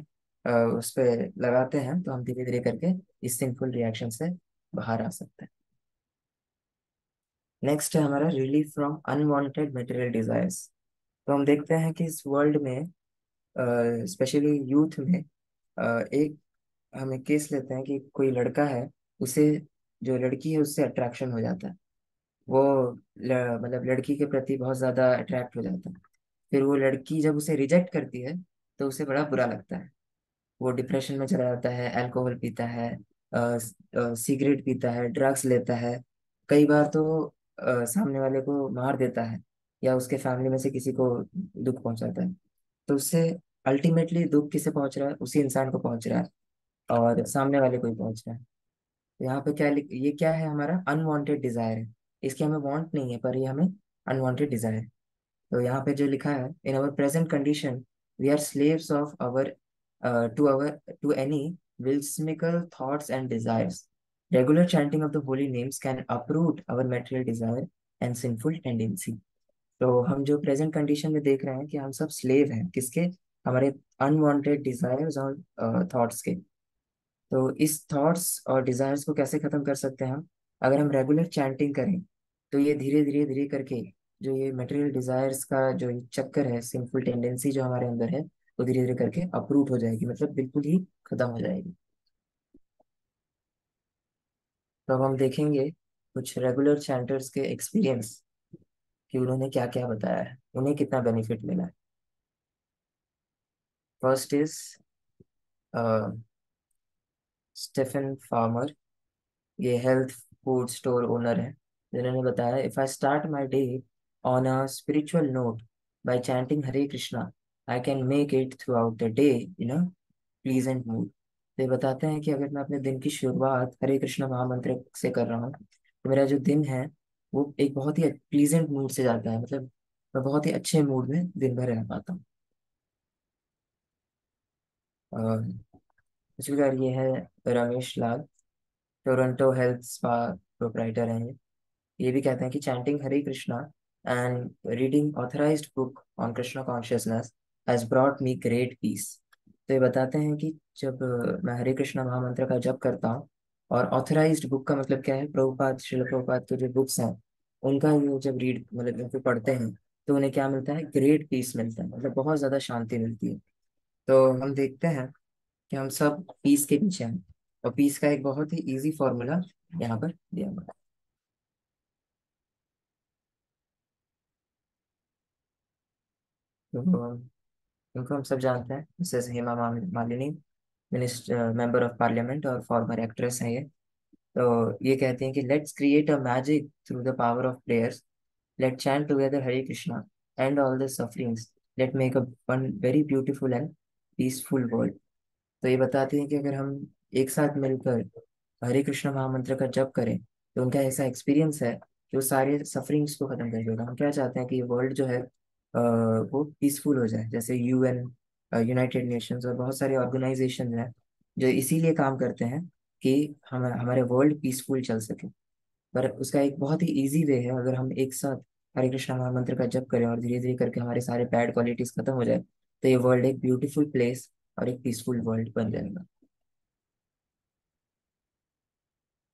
उस पे लगाते हैं तो हम धीरे धीरे करके इस सिंपल रिएक्शन से बाहर आ सकते हैं। नेक्स्ट है हमारा relief from unwanted material desires. तो हम देखते हैं कि इस वर्ल्ड में, स्पेशली यूथ में, एक हम एक केस लेते हैं कि कोई लड़का है, उसे जो लड़की है उससे अट्रैक्शन हो जाता है। वो मतलब लड़की के प्रति बहुत ज्यादा अट्रैक्ट हो जाता है। फिर वो लड़की जब उसे रिजेक्ट करती है तो उसे बड़ा बुरा लगता है। वो डिप्रेशन में चला जाता है, अल्कोहल पीता है, सिगरेट पीता है, ड्रग्स लेता है। कई बार तो सामने वाले को मार देता है या उसके फैमिली में से किसी को दुख पहुंचाता है। तो उससे अल्टीमेटली दुख किसे पहुंच रहा है? उसी इंसान को पहुंच रहा है और सामने वाले को ही पहुंच रहा है। तो यहाँ पे ये क्या है? हमारा अनवांटेड डिजायर है। इसकी हमें वांट नहीं है, पर ये हमें अनवांटेड डिजायर है। तो यहाँ पे जो लिखा है, in our present condition we are slaves of our to any whimsical thoughts and desires. Regular chanting of the holy names can uproot our material desire and sinful tendency. तो हम जो प्रेजेंट कंडीशन में देख रहे हैं कि हम सब स्लेव हैं किसके? हमारे अनवांटेड डिजायर्स और थॉट्स के। तो इस थॉट्स और डिजायर्स को कैसे खत्म कर सकते हैं हम? अगर हम रेगुलर चैंटिंग करें तो ये धीरे धीरे धीरे करके जो ये मटेरियल डिजायर्स का जो ये चक्कर है, सिंफुल टेंडेंसी जो हमारे अंदर है, वो धीरे धीरे करके अप्रूट हो जाएगी, मतलब बिल्कुल ही खत्म हो जाएगी। तो अब हम देखेंगे कुछ रेगुलर चैंटर्स के एक्सपीरियंस कि उन्होंने क्या क्या बताया है, उन्हें कितना बेनिफिट मिला है। First is Stephen Farmer. ये हेल्थ फूड स्टोर ओनर है, जिन्होंने बताया, if I start my day On a spiritual note, by chanting Hare Krishna, I can make it throughout the day in a pleasant mood. तो ये बताते हैं कि अगर मैं अपने दिन की शुरुआत हरे कृष्ण महामंत्र से कर रहा हूँ तो मेरा जो दिन है वो एक बहुत ही प्लीजेंट मूड से जाता है, मतलब मैं बहुत ही अच्छे मूड में दिन भर रह पाता हूँ। और इसी प्रकार ये है Ramesh Lal, Toronto health spa proprietor हैं ये भी कहते हैं कि chanting Hare Krishna and reading authorised book on Krishna consciousness has brought me great peace. तो ये बताते हैं कि जब मैं हरे कृष्णा महामंत्र का जप करता हूँ, और ऑथराइज्ड बुक का मतलब क्या है, प्रभुपाद श्रील प्रभुपाद के जो बुक्स हैं उनका ये जब रीड मतलब उनको पढ़ते हैं तो उन्हें क्या मिलता है, ग्रेट पीस मिलता है, मतलब बहुत ज्यादा शांति मिलती है। तो हम देखते हैं कि हम सब पीस के पीछे हैं, और पीस का एक बहुत ही इजी फॉर्मूला यहाँ पर दिया हुआ है। तो उनको हम सब जानते हैं, Mrs Hema Malini, minister member of parliament और फॉर्मर एक्ट्रेस हैं ये। तो ये कहती हैं कि let's create a magic through the power of prayers, let chant together Hare Krishna and all the sufferings, let make a one very beautiful and peaceful world. तो ये बताते हैं कि अगर हम एक साथ मिलकर हरे कृष्ण महामंत्र का जप करें तो उनका ऐसा एक्सपीरियंस है कि वो सारे सफरिंग्स को खत्म कर देगा। हम क्या चाहते हैं कि ये वर्ल्ड जो है वो पीसफुल हो जाए, जैसे यूएन, यूनाइटेड नेशंस और बहुत सारे ऑर्गेनाइजेशन हैं जो इसीलिए काम करते हैं कि हम हमारे वर्ल्ड पीसफुल चल सके। पर उसका एक बहुत ही इजी वे है, अगर हम एक साथ हरे कृष्ण महामंत्र का जप करें और धीरे धीरे करके हमारे सारे बैड क्वालिटीज खत्म हो जाए तो ये वर्ल्ड एक ब्यूटीफुल प्लेस और एक पीसफुल वर्ल्ड बन जाएगा।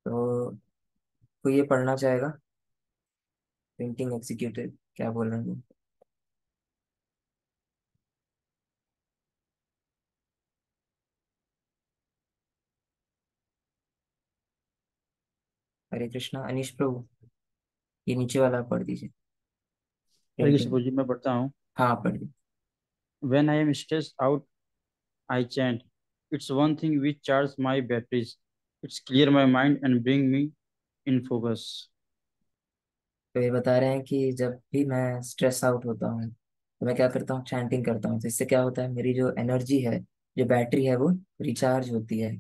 तो कोई ये पढ़ना चाहेगा, प्रिंटिंग एग्जीक्यूटिव क्या बोल रहे हैं? हरे कृष्णा अनीश प्रभु, ये नीचे वाला पढ़ दीजिए, हरे कृष्ण प्रिंटिंग। प्रभु जी, मैं पढ़ता हूँ। हाँ पढ़ दीजिए। When I am stressed out, I chant. It's one thing which charges my batteries. It's clear my mind and bring me in focus. तो ये बता रहे हैं कि जब भी मैं स्ट्रेस आउट होता हूँ तो मैं क्या करता हूँ, चैंटिंग करता हूँ। तो इससे क्या होता है, मेरी जो एनर्जी है, जो बैटरी है वो रिचार्ज होती है,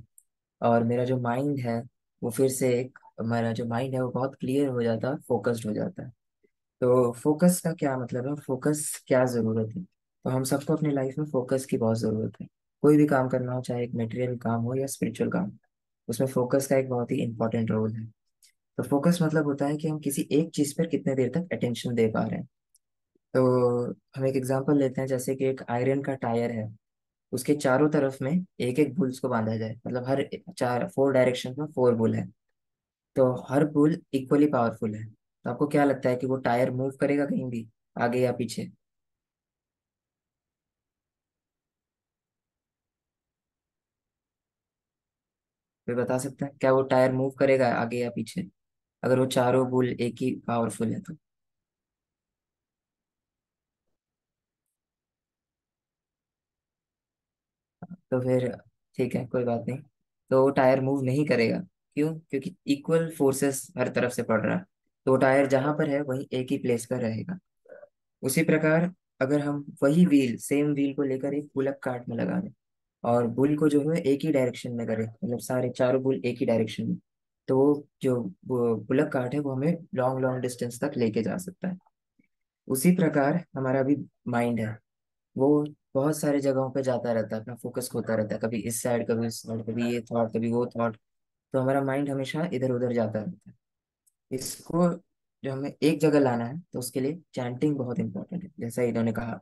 और मेरा जो माइंड है वो फिर से एक, मेरा जो माइंड है वो बहुत क्लियर हो जाता है, फोकस्ड हो जाता है। तो फोकस का क्या मतलब है, फोकस क्या जरूरत है, तो हम सबको अपनी लाइफ में फोकस की बहुत जरूरत है। कोई भी काम करना हो, चाहे एक मटेरियल काम हो या स्पिरिचुअल काम, उसमें फोकस का एक बहुत ही इंपॉर्टेंट रोल है। तो फोकस मतलब होता है कि हम किसी एक चीज पर कितने देर तक अटेंशन दे पा रहे हैं। तो हम एक एग्जांपल लेते हैं, जैसे कि एक आयरन का टायर है, उसके चारों तरफ में एक एक बुल्स को बांधा जाए, मतलब हर चार फोर डायरेक्शन में फोर बुल है, तो हर बुल इक्वली पावरफुल है। तो आपको क्या लगता है कि वो टायर मूव करेगा कहीं भी, आगे या पीछे? कोई बता सकता है क्या वो टायर मूव करेगा आगे या पीछे, अगर वो चारों बुल एक ही पावरफुल है तो? तो फिर ठीक है, कोई बात नहीं, तो वो टायर मूव नहीं करेगा। क्यों? क्योंकि इक्वल फोर्सेस हर तरफ से पड़ रहा है, तो वो टायर जहां पर है वहीं एक ही प्लेस पर रहेगा। उसी प्रकार अगर हम वही व्हील, सेम व्हील को लेकर एक बुलक कार्ट में लगा दें और बुल को जो है एक ही डायरेक्शन में करें, मतलब सारे चारों बुल एक ही डायरेक्शन में, तो वो जो बुलक कार्ट है वो हमें लॉन्ग लॉन्ग डिस्टेंस तक लेके जा सकता है। उसी प्रकार हमारा भी माइंड है, वो बहुत सारे जगहों पे जाता रहता है, अपना फोकस खोता रहता है, कभी इस साइड कभी उस साइड, कभी ये थॉट कभी वो थॉट। तो हमारा माइंड हमेशा इधर उधर जाता रहता है। इसको जो हमें एक जगह लाना है तो उसके लिए चैंटिंग बहुत इंपॉर्टेंट है, जैसा इन्होंने कहा।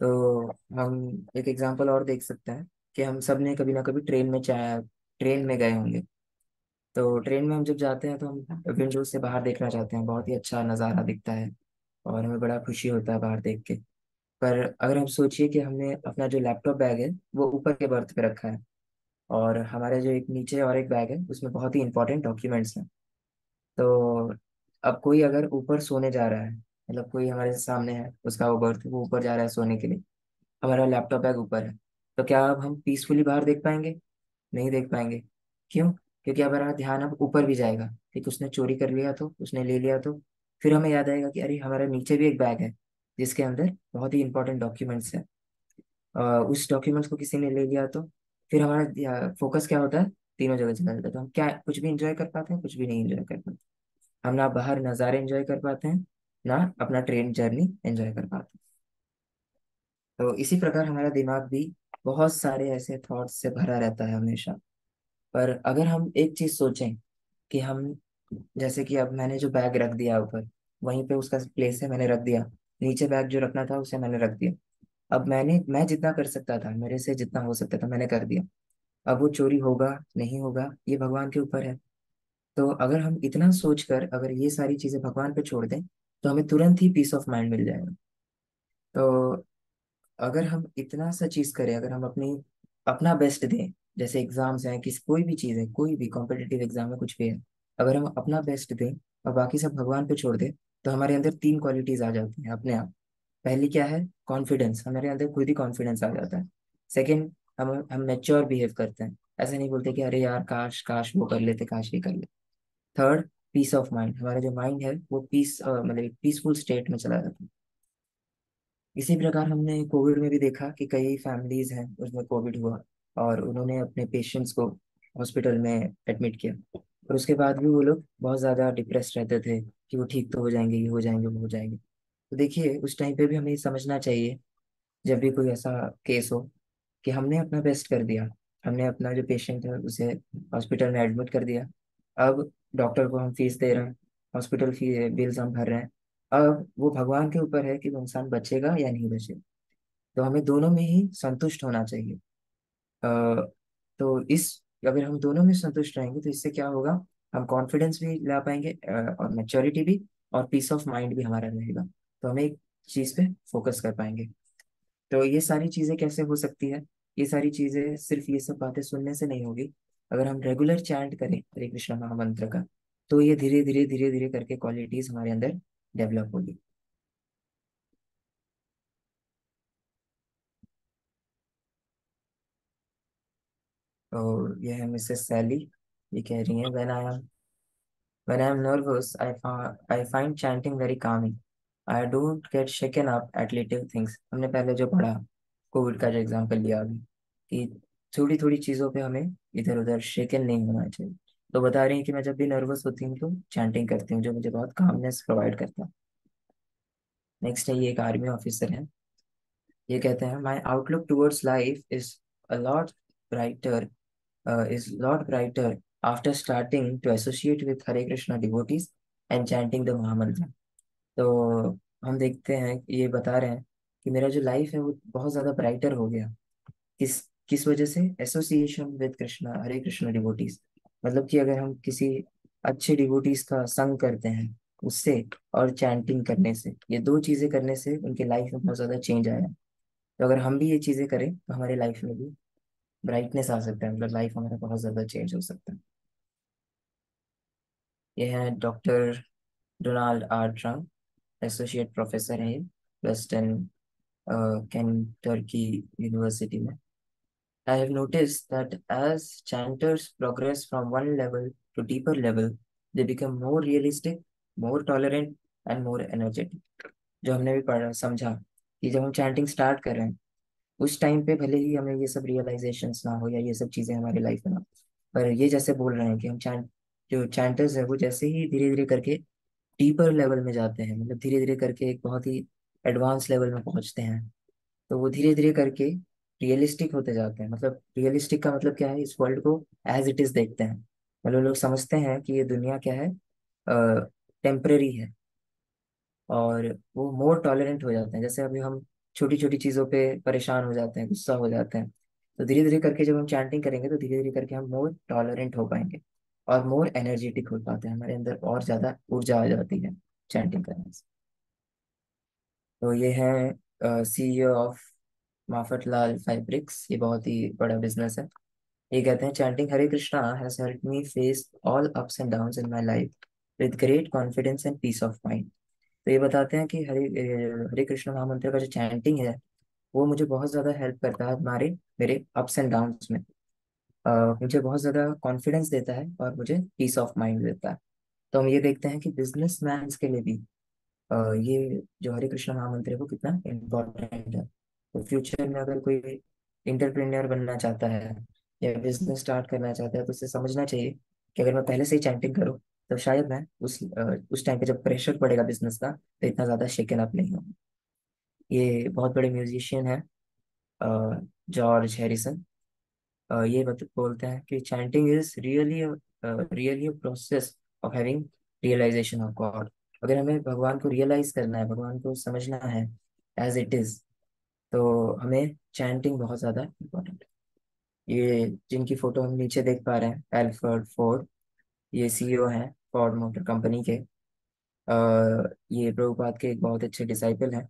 तो हम एक एग्जांपल और देख सकते हैं कि हम सब ने कभी ना कभी ट्रेन में गए होंगे। तो ट्रेन में हम जब जाते हैं तो हम विंडो से बाहर देखना चाहते हैं, बहुत ही अच्छा नज़ारा दिखता है और हमें बड़ा खुशी होता है बाहर देख के। पर अगर हम सोचिए कि हमने अपना जो लैपटॉप बैग है वो ऊपर के बर्थ पे रखा है, और हमारे जो एक नीचे और एक बैग है उसमें बहुत ही इंपॉर्टेंट डॉक्यूमेंट्स हैं। तो अब कोई अगर ऊपर सोने जा रहा है, मतलब कोई हमारे सामने है, उसका वो बर्थ, वो ऊपर जा रहा है सोने के लिए, हमारा लैपटॉप बैग ऊपर है, तो क्या अब हम पीसफुली बाहर देख पाएंगे? नहीं देख पाएंगे। क्यों? क्योंकि हमारा ध्यान अब ऊपर भी जाएगा कि उसने चोरी कर लिया तो, उसने ले लिया तो, फिर हमें याद आएगा कि अरे हमारे नीचे भी एक बैग है जिसके अंदर बहुत ही इंपॉर्टेंट डॉक्यूमेंट्स है। उस डॉक्यूमेंट्स को किसी ने ले लिया तो फिर हमारा फोकस क्या होता है, तीनों जगह चला जाता है। तो हम क्या कुछ भी इंजॉय कर पाते हैं, कुछ भी नहीं इंजॉय कर पाते। हम ना बाहर नज़ारे एंजॉय कर पाते हैं, ना अपना ट्रेन जर्नी एंजॉय कर पाते हैं। तो इसी प्रकार हमारा दिमाग भी बहुत सारे ऐसे थॉट्स से भरा रहता है हमेशा। पर अगर हम एक चीज सोचें कि हम, जैसे कि अब मैंने जो बैग रख दिया ऊपर, वहीं पे उसका प्लेस है, मैंने रख दिया। नीचे बैग जो रखना था उसे मैंने रख दिया। अब मैं जितना कर सकता था, मेरे से जितना हो सकता था मैंने कर दिया। अब वो चोरी होगा नहीं होगा ये भगवान के ऊपर है। तो अगर हम इतना सोचकर अगर ये सारी चीजें भगवान पे छोड़ दें तो हमें तुरंत ही पीस ऑफ माइंड मिल जाएगा। तो अगर हम इतना सा चीज करें, अगर हम अपना बेस्ट दें, जैसे एग्जाम्स हैं, किसी कोई भी चीज़ है, कोई भी कॉम्पिटिटिव एग्जाम है, कुछ भी है, अगर हम अपना बेस्ट दें और बाकी सब भगवान पे छोड़ दें तो हमारे अंदर तीन क्वालिटीज आ जाती हैं अपने आप। पहली क्या है, कॉन्फिडेंस, हमारे अंदर खुद ही कॉन्फिडेंस आ जाता है। सेकंड, हम मैच्योर बिहेव करते हैं, ऐसे नहीं बोलते कि अरे यार काश काश वो कर लेते, काश ये कर लेते। थर्ड, पीस ऑफ माइंड, हमारा जो माइंड है वो मतलब पीसफुल स्टेट में चला जाता है। इसी प्रकार हमने कोविड में भी देखा कि कई फैमिलीज हैं उसमें कोविड हुआ और उन्होंने अपने पेशेंट्स को हॉस्पिटल में एडमिट किया, और उसके बाद भी वो लोग बहुत ज़्यादा डिप्रेस रहते थे कि वो ठीक तो हो जाएंगे, ये हो जाएंगे, वो हो जाएंगे। तो देखिए उस टाइम पे भी हमें समझना चाहिए, जब भी कोई ऐसा केस हो, कि हमने अपना बेस्ट कर दिया, हमने अपना जो पेशेंट है उसे हॉस्पिटल में एडमिट कर दिया। अब डॉक्टर को हम फीस दे रहे हैं, हॉस्पिटल फी बिल्स हम भर रहे हैं। अब वो भगवान के ऊपर है कि वो इंसान बचेगा या नहीं बचेगा। तो हमें दोनों में ही संतुष्ट होना चाहिए। अ, तो इस अगर हम दोनों में संतुष्ट रहेंगे तो इससे क्या होगा, हम कॉन्फिडेंस भी ला पाएंगे, और मैच्योरिटी भी, और पीस ऑफ माइंड भी हमारा रहेगा। तो हम एक चीज पे फोकस कर पाएंगे। तो ये सारी चीजें कैसे हो सकती है, ये सारी चीजें सिर्फ ये सब बातें सुनने से नहीं होगी। अगर हम रेगुलर चैंट करें हरे कृष्ण महामंत्र का, तो ये धीरे धीरे करके क्वालिटीज हमारे अंदर डेवलप होगी। तो ये है मिसेस सैली, ये कह रही है, when I am nervous, I find chanting very calming. I don't get shaken up at little things. हमने पहले जो पढ़ा, कोविड का जो एग्जाम्पल लिया अभी, कि थोड़ी थोड़ी चीज़ों पे हमें इधर उधर शेकन नहीं होना चाहिए। तो बता रही हैं कि मैं जब भी नर्वस होती हूँ तो चैंटिंग करती हूँ, जो मुझे बहुत कामनेस प्रोवाइड करता है। नेक्स्ट है, ये एक आर्मी ऑफिसर है। ये कहते हैं, my outlook towards life is a lot brighter is lot brighter after starting to associate with Hare Krishna devotees and chanting the Mahamantra. तो हम देखते हैं, ये बता रहे हैं कि मेरा जो लाइफ है वो बहुत ज़्यादा ब्राइटर हो गया। किस किस वजह से, association with Krishna, Hare Krishna devotees. मतलब कि अगर हम किसी अच्छे डिवोटीज का संग करते हैं उससे, और चैंटिंग करने से, ये दो चीज़ें करने से उनके लाइफ में बहुत ज़्यादा चेंज आया। तो अगर हम भी ये चीज़ें करें तो हमारे लाइफ में भी ब्राइटनेस आ सकता है, मतलब लाइफ हमारा बहुत ज़्यादा चेंज हो सकता है। ये है doctor Donald R Trump, associate professor है ये, वेस्टर्न केंटकी यूनिवर्सिटी में। I have noticed that as chanters progress from one level to deeper level, they become more realistic, more tolerant, and more energetic. जो हमने भी पढ़ा समझा कि जब हम चैंटिंग स्टार्ट कर रहे हैं उस टाइम पे भले ही हमें ये सब रियलाइजेशंस ना हो या ये सब चीजें हमारी लाइफ में ना हो, पर ये जैसे बोल रहे हैं कि हम जो चैंटर्स है वो जैसे ही धीरे धीरे करके डीपर लेवल में जाते हैं, मतलब धीरे धीरे करके एक बहुत ही एडवांस लेवल में पहुंचते हैं, तो वो धीरे धीरे करके रियलिस्टिक होते जाते हैं। मतलब रियलिस्टिक का मतलब क्या है, इस वर्ल्ड को एज इट इज देखते हैं। मतलब लोग समझते हैं कि ये दुनिया क्या है, टेम्पररी है, और वो मोर टॉलरेंट हो जाते हैं। जैसे अभी हम छोटी छोटी चीज़ों पे परेशान हो जाते हैं, गुस्सा हो जाते हैं, तो धीरे धीरे करके जब हम चैंटिंग करेंगे तो धीरे धीरे करके हम मोर टॉलरेंट हो पाएंगे और मोर एनर्जेटिक हो पाते हैं, हमारे अंदर और ज़्यादा ऊर्जा आ जाती है चैंटिंग करने से। तो ये है सीईओ ऑफ माफटलाल फैब्रिक्स, ये बहुत ही बड़ा बिजनेस है। ये कहते हैं, chanting Hare Krishna has helped me face all ups and downs in my life with great confidence and peace of mind. तो ये बताते हैं कि हरे कृष्ण महामंत्र का जो चैंटिंग है वो मुझे बहुत ज़्यादा हेल्प करता है हमारे मेरे अप्स एंड डाउन्स में। मुझे बहुत ज़्यादा कॉन्फिडेंस देता है और मुझे पीस ऑफ माइंड देता है। तो हम ये देखते हैं कि बिजनेस के लिए भी ये जो हरे कृष्ण महामंत्र है वो कितना इम्पोर्टेंट है। तो फ्यूचर में अगर कोई इंटरप्रेन्योर बनना चाहता है या बिजनेस स्टार्ट करना चाहता है तो उसे समझना चाहिए कि अगर मैं पहले से ही चैंटिंग करूँ तो शायद मैं उस टाइम पे जब प्रेशर पड़ेगा बिजनेस का तो इतना ज्यादा शेकन अप नहीं हो। ये बहुत बड़े म्यूजिशियन है जॉर्ज हैरिसन। ये बोलते हैं कि chanting is really process of having realisation of God. अगर हमें भगवान को रियलाइज करना है, भगवान को समझना है एज इट इज, तो हमें चैंटिंग बहुत ज्यादा इम्पोर्टेंट है। ये जिनकी फोटो हम नीचे देख पा रहे हैं, एल्फ्रेड फोर्ड, ये सीईओ हैं फोर्ड मोटर कंपनी के। ये प्रभुपाद के एक बहुत अच्छे डिसाइपल हैं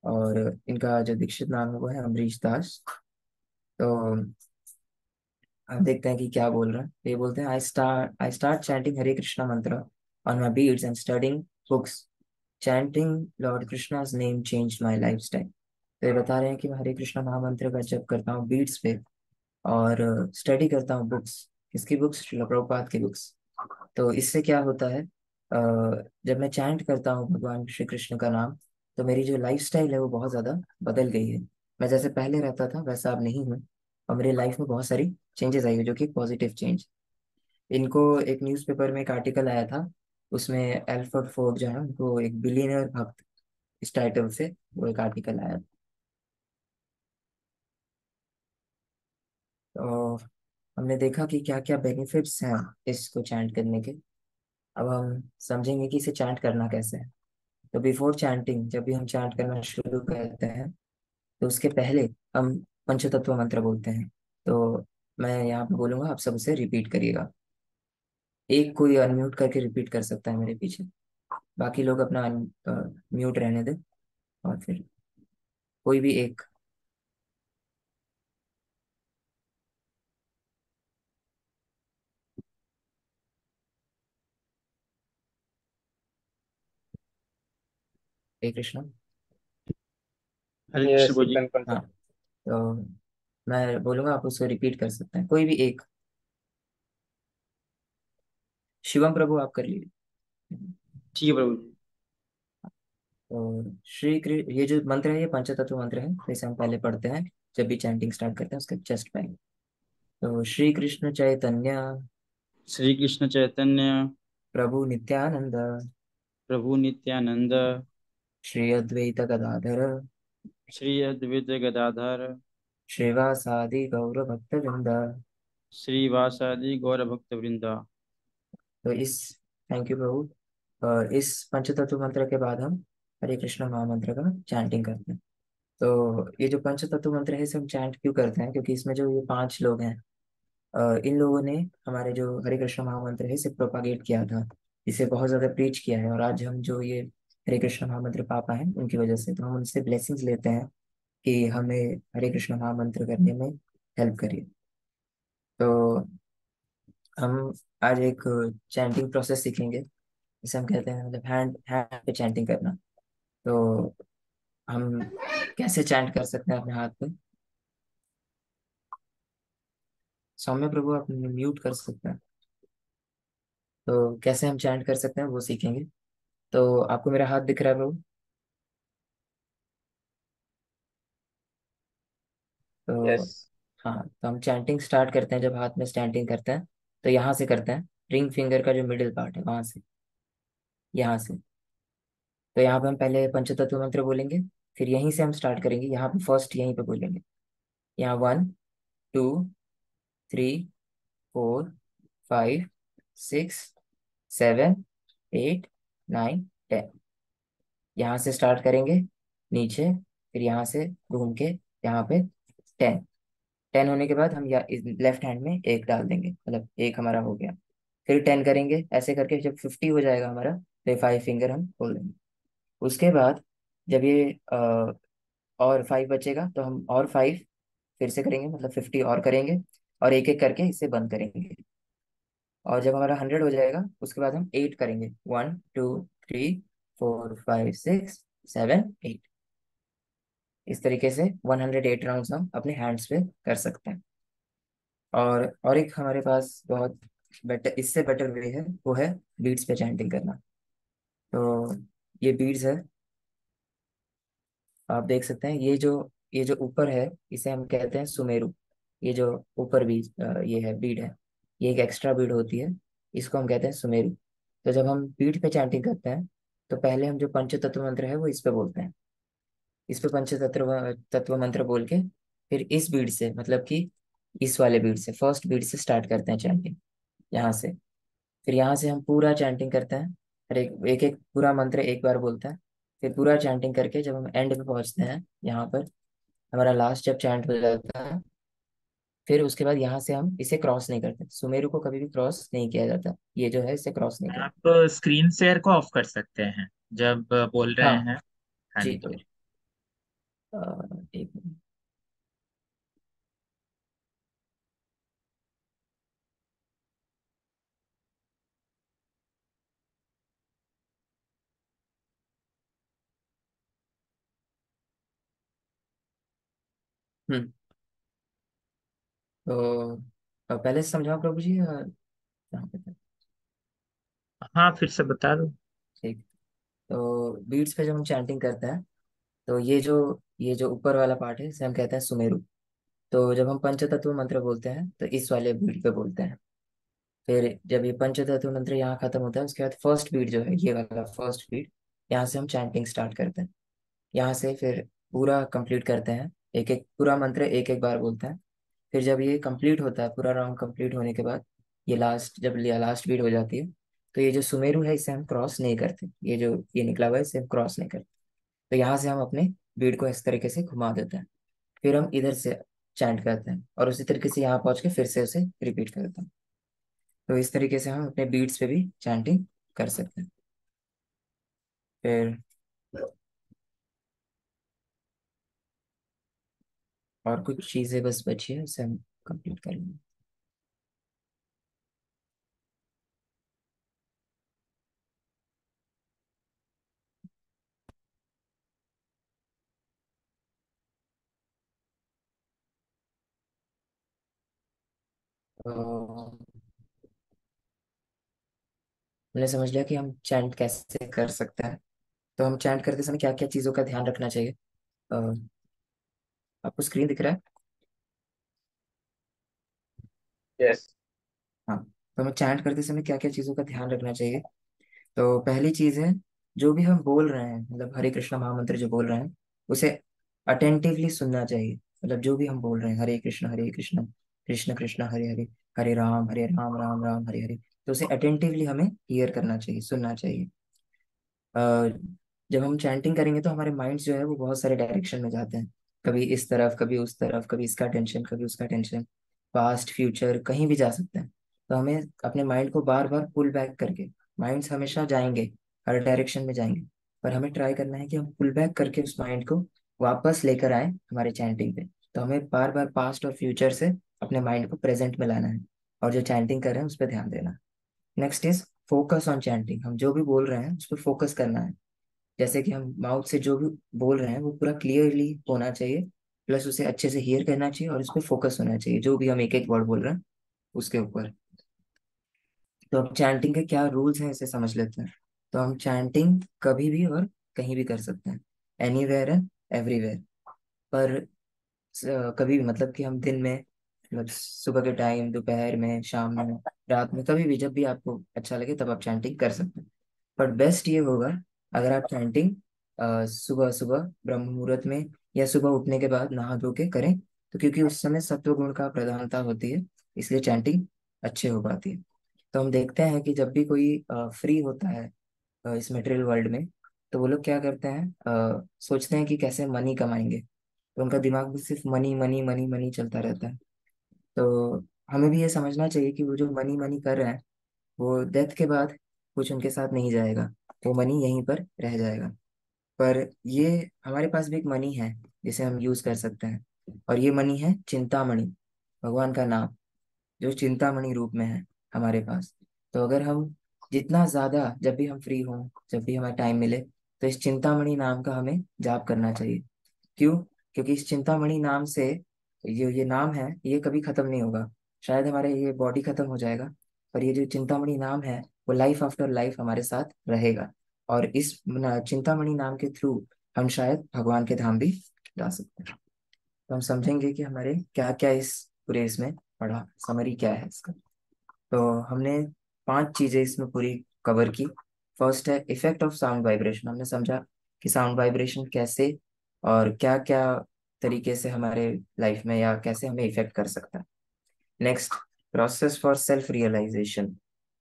और इनका जो दीक्षित नाम है वो है अमरीश दास। तो अब देखते हैं कि क्या बोल रहे हैं। तो ये बोलते हैं, I start chanting Hare Krishna मंत्र on my beads and studying books. Chanting Lord Krishna's name changed my life style. तो ये बता रहे हैं कि मैं हरे कृष्णा महामंत्र का जप करता हूँ बीड्स पे और स्टडी करता हूँ बुक्स। किसकी बुक्स? श्रील प्रभुपाद की बुक्स। तो इससे क्या होता है, जब मैं चैंट करता हूँ भगवान श्री कृष्ण का नाम, तो मेरी जो लाइफ स्टाइल है वो बहुत ज़्यादा बदल गई है। मैं जैसे पहले रहता था वैसा अब नहीं हूँ और मेरी लाइफ में बहुत सारी चेंजेस आई है जो कि पॉजिटिव चेंज। इनको एक न्यूज़पेपर में एक आर्टिकल आया था, उसमें एल्फ्रेड फोर्ड जो है उनको एक बिलियनर भक्त इस टाइटल से वो एक आर्टिकल आया। तो हमने देखा कि क्या क्या बेनिफिट्स हैं इसको चैंट करने के। अब हम समझेंगे कि इसे चैंट करना कैसे है। तो बिफोर चैंटिंग, जब भी हम चैंट करना शुरू करते हैं तो उसके पहले हम पंचतत्व मंत्र बोलते हैं। तो मैं यहाँ पे बोलूंगा, आप सब उसे रिपीट करिएगा। एक कोई अनम्यूट करके रिपीट कर सकता है मेरे पीछे, बाकी लोग अपना म्यूट रहने दें। और फिर कोई भी एक। हरे कृष्ण। हरे ये कृष्ण जी। सीक्वेंस हाँ, तो मैं बोलूंगा, आप उसको रिपीट कर सकते हैं कोई भी एक। शिवम प्रभु आप कर लीजिए। ठीक है प्रभु जी। तो ये जो मंत्र है ये पंचतत्व मंत्र है, तो इसे हम पहले पढ़ते हैं जब भी चैंटिंग स्टार्ट करते हैं उसके जस्ट पहले। तो श्री कृष्ण चैतन्य श्री कृष्ण चैतन्य प्रभु नित्यानंद प्रभु नित्यानंद श्री अद्वैत गदाधर श्री अद्वैत गदाधर श्रीवासादि गौर भक्त वृंद। श्रीवासादि गौर भक्त वृंदा। तो इस थैंक यू प्रभु। इस पंचतत्व मंत्र के बाद हम हरे कृष्ण महामंत्र का चैंटिंग करते हैं। तो ये जो पंचतत्व मंत्र है इसे हम चैंट क्यों करते हैं, क्योंकि इसमें जो ये 5 लोग हैं, इन लोगों ने हमारे जो हरे कृष्ण महामंत्र है इसे प्रोपागेट किया था, इसे बहुत ज्यादा प्रीच किया है। और आज हम जो ये हरे कृष्ण महामंत्र पापा हैं उनकी वजह से, तो हम उनसे ब्लेसिंग्स लेते हैं कि हमें हरे कृष्ण महामंत्र करने में हेल्प करिए। तो हम आज एक चैंटिंग प्रोसेस सीखेंगे, जिसे हम कहते हैं मतलब हैंड हैंड पे चैंटिंग करना। तो हम कैसे चैंट कर सकते हैं अपने हाथ पे? सौम्य प्रभु आप म्यूट कर सकते हैं। तो कैसे हम चैंट कर सकते हैं वो सीखेंगे। तो आपको मेरा हाथ दिख रहा है प्रभु? तो यस। हाँ, तो हम चैंटिंग स्टार्ट करते हैं जब हाथ में स्टैंडिंग करते हैं। तो यहाँ से करते हैं, रिंग फिंगर का जो मिडिल पार्ट है वहां से, यहाँ से। तो यहाँ पे हम पहले पंचतत्व मंत्र बोलेंगे, फिर यहीं से हम स्टार्ट करेंगे, यहाँ पे फर्स्ट यहीं पे बोलेंगे। यहाँ 1 2 3 4 5 6 7 8 9 10। यहाँ से स्टार्ट करेंगे नीचे, फिर यहाँ से घूम के यहाँ पे 10। 10 होने के बाद हम या लेफ्ट हैंड में एक डाल देंगे, मतलब एक हमारा हो गया। फिर 10 करेंगे, ऐसे करके जब 50 हो जाएगा हमारा तो ये 5 फिंगर हम खोल देंगे। उसके बाद जब ये और 5 बचेगा तो हम और 5 फिर से करेंगे, मतलब 50 और करेंगे, और एक एक करके इसे बंद करेंगे। और जब हमारा 100 हो जाएगा उसके बाद हम 8 करेंगे, 1 2 3 4 5 6 7 8। इस तरीके से 108 राउंड्स हम अपने हैंड्स पे कर सकते हैं। और एक हमारे पास बहुत बेटर, इससे बेटर वे है, वो है बीट्स पे चैंटिंग करना। तो ये बीड्स है, आप देख सकते हैं। ये जो ऊपर है इसे हम कहते हैं सुमेरु। ये जो ऊपर बीज ये है बीड है, ये एक एक्स्ट्रा बीड होती है, इसको हम कहते हैं सुमेरु। तो जब हम बीड पे चैंटिंग करते हैं तो पहले हम जो पंच तत्व मंत्र है वो इस पे बोलते हैं। इस पे पंच तत्व तत्व मंत्र बोल के फिर इस बीड से, मतलब कि इस वाले बीड से, फर्स्ट बीड से स्टार्ट करते हैं चैंटिंग, यहाँ से। फिर यहाँ से हम पूरा चैंटिंग करते हैं, हर एक एक एक पूरा मंत्र एक बार बोलते हैं। फिर पूरा चैंटिंग करके जब हम एंड पे पहुंचते हैं, यहाँ पर हमारा लास्ट जब चैंट हो जाता है, फिर उसके बाद यहाँ से हम इसे क्रॉस नहीं करते। सुमेरु को कभी भी क्रॉस नहीं किया जाता, ये जो है इसे क्रॉस नहीं करते। आप स्क्रीन शेयर को ऑफ कर सकते हैं जब बोल रहे हाँ हैं जी, खाने तो के लिए। अ, एक मिनट। हम्म। तो पहले से समझाओ प्रभु जी, यहाँ पे था। हाँ, फिर से बता दो। ठीक। तो बीट्स पे जब हम चैंटिंग करते हैं तो ये जो ऊपर वाला पार्ट है इसे हम कहते हैं सुमेरु। तो जब हम पंचतत्व मंत्र बोलते हैं तो इस वाले बीट पे बोलते हैं। फिर जब ये पंचतत्व मंत्र यहाँ खत्म होता है उसके बाद फर्स्ट बीट जो है, ये वाला फर्स्ट बीट, यहाँ से हम चैंटिंग स्टार्ट करते हैं। यहाँ से फिर पूरा कंप्लीट करते हैं, एक एक पूरा मंत्र एक एक बार बोलते हैं। फिर जब ये कंप्लीट होता है, पूरा राउंड कंप्लीट होने के बाद, ये लास्ट जब लास्ट बीट हो जाती है, तो ये जो सुमेरु है इसे हम क्रॉस नहीं करते, ये जो ये निकला हुआ है इसे हम क्रॉस नहीं करते। तो यहाँ से हम अपने बीट को इस तरीके से घुमा देते हैं। फिर हम इधर से चैंट करते हैं और उसी तरीके से यहाँ पहुंच के फिर से उसे रिपीट करते हैं। तो इस तरीके से हम अपने बीट्स पे भी चैंटिंग कर सकते हैं। फिर और कुछ चीजें बस बची है, उसे हम कंप्लीट कर लेंगे। तो हमने समझ लिया कि हम चैंट कैसे कर सकते हैं। तो हम चैंट करते समय क्या क्या चीज़ों का ध्यान रखना चाहिए। अ, आपको स्क्रीन दिख रहा है? यस। हाँ। तो हमें चैंट करते समय क्या क्या चीज़ों का ध्यान रखना चाहिए। तो पहली चीज़ है, जो भी हम बोल रहे हैं, मतलब हरे कृष्णा महामंत्र जो बोल रहे हैं, उसे अटेंटिवली सुनना चाहिए। मतलब जो भी हम बोल रहे हैं, हरे कृष्ण कृष्ण कृष्ण हरे हरे, हरे राम राम राम हरे हरे, तो उसे अटेंटिवली हमें हियर करना चाहिए, सुनना चाहिए। अ, जब हम चैंटिंग करेंगे तो हमारे माइंड जो है वो बहुत सारे डायरेक्शन में जाते हैं, कभी इस तरफ कभी उस तरफ, कभी इसका टेंशन कभी उसका टेंशन, पास्ट फ्यूचर कहीं भी जा सकते हैं। तो हमें अपने माइंड को बार बार पुल बैक करके, माइंड्स हमेशा जाएंगे, हर डायरेक्शन में जाएंगे, पर हमें ट्राई करना है कि हम पुल बैक करके उस माइंड को वापस लेकर आए हमारे चैंटिंग पे। तो हमें बार बार पास्ट और फ्यूचर से अपने माइंड को प्रेजेंट में लाना है और जो चैंटिंग कर रहे हैं उस पर ध्यान देना। Next is focus on chanting. हम जो भी बोल रहे हैं उस पर फोकस करना है। जैसे कि हम माउथ से जो भी बोल रहे हैं वो पूरा क्लियरली होना चाहिए, प्लस उसे अच्छे से हियर करना चाहिए और उस पर फोकस होना चाहिए, जो भी हम एक एक वर्ड बोल रहे हैं उसके ऊपर। तो अब चैंटिंग के क्या रूल्स हैं इसे समझ लेते हैं। तो हम चैंटिंग कभी भी और कहीं भी कर सकते हैं, एनीवेयर एंड एवरीवेयर। पर कभी भी, मतलब कि हम दिन में, मतलब सुबह के टाइम, दोपहर में, शाम में, रात में, कभी भी जब भी आपको अच्छा लगे तब आप चैंटिंग कर सकते हैं। बट बेस्ट ये होगा अगर आप चैंटिंग सुबह सुबह ब्रह्म मुहूर्त में या सुबह उठने के बाद नहा धो के करें, तो क्योंकि उस समय सत्व गुण का प्रधानता होती है, इसलिए चैंटिंग अच्छे हो पाती है। तो हम देखते हैं कि जब भी कोई फ्री होता है इस मटेरियल वर्ल्ड में, तो वो लोग क्या करते हैं, सोचते हैं कि कैसे मनी कमाएंगे। तो उनका दिमाग में सिर्फ मनी मनी मनी मनी चलता रहता है। तो हमें भी ये समझना चाहिए कि वो जो मनी मनी कर रहे हैं वो डेथ के बाद कुछ उनके साथ नहीं जाएगा, वो मनी यहीं पर रह जाएगा। पर ये हमारे पास भी एक मनी है जिसे हम यूज कर सकते हैं, और ये मनी है चिंतामणि, भगवान का नाम, जो चिंतामणि रूप में है हमारे पास। तो अगर हम जितना ज्यादा, जब भी हम फ्री हों, जब भी हमें टाइम मिले, तो इस चिंतामणि नाम का हमें जाप करना चाहिए। क्यों? क्योंकि इस चिंतामणि नाम से, ये नाम है, ये कभी खत्म नहीं होगा। शायद हमारे ये बॉडी खत्म हो जाएगा, पर ये जो चिंतामणि नाम है वो लाइफ आफ्टर लाइफ हमारे साथ रहेगा। और इस चिंतामणि नाम के थ्रू हम शायद भगवान के धाम भी जा सकते हैं। तो हम समझेंगे कि हमारे क्या क्या इस पूरे इसमें पढ़ा, समरी क्या है इसका। तो हमने 5 चीजें इसमें पूरी कवर की। फर्स्ट है इफेक्ट ऑफ साउंड वाइब्रेशन। हमने समझा कि साउंड वाइब्रेशन कैसे और क्या क्या तरीके से हमारे लाइफ में या कैसे हमें इफेक्ट कर सकता है। Next, process for self realisation.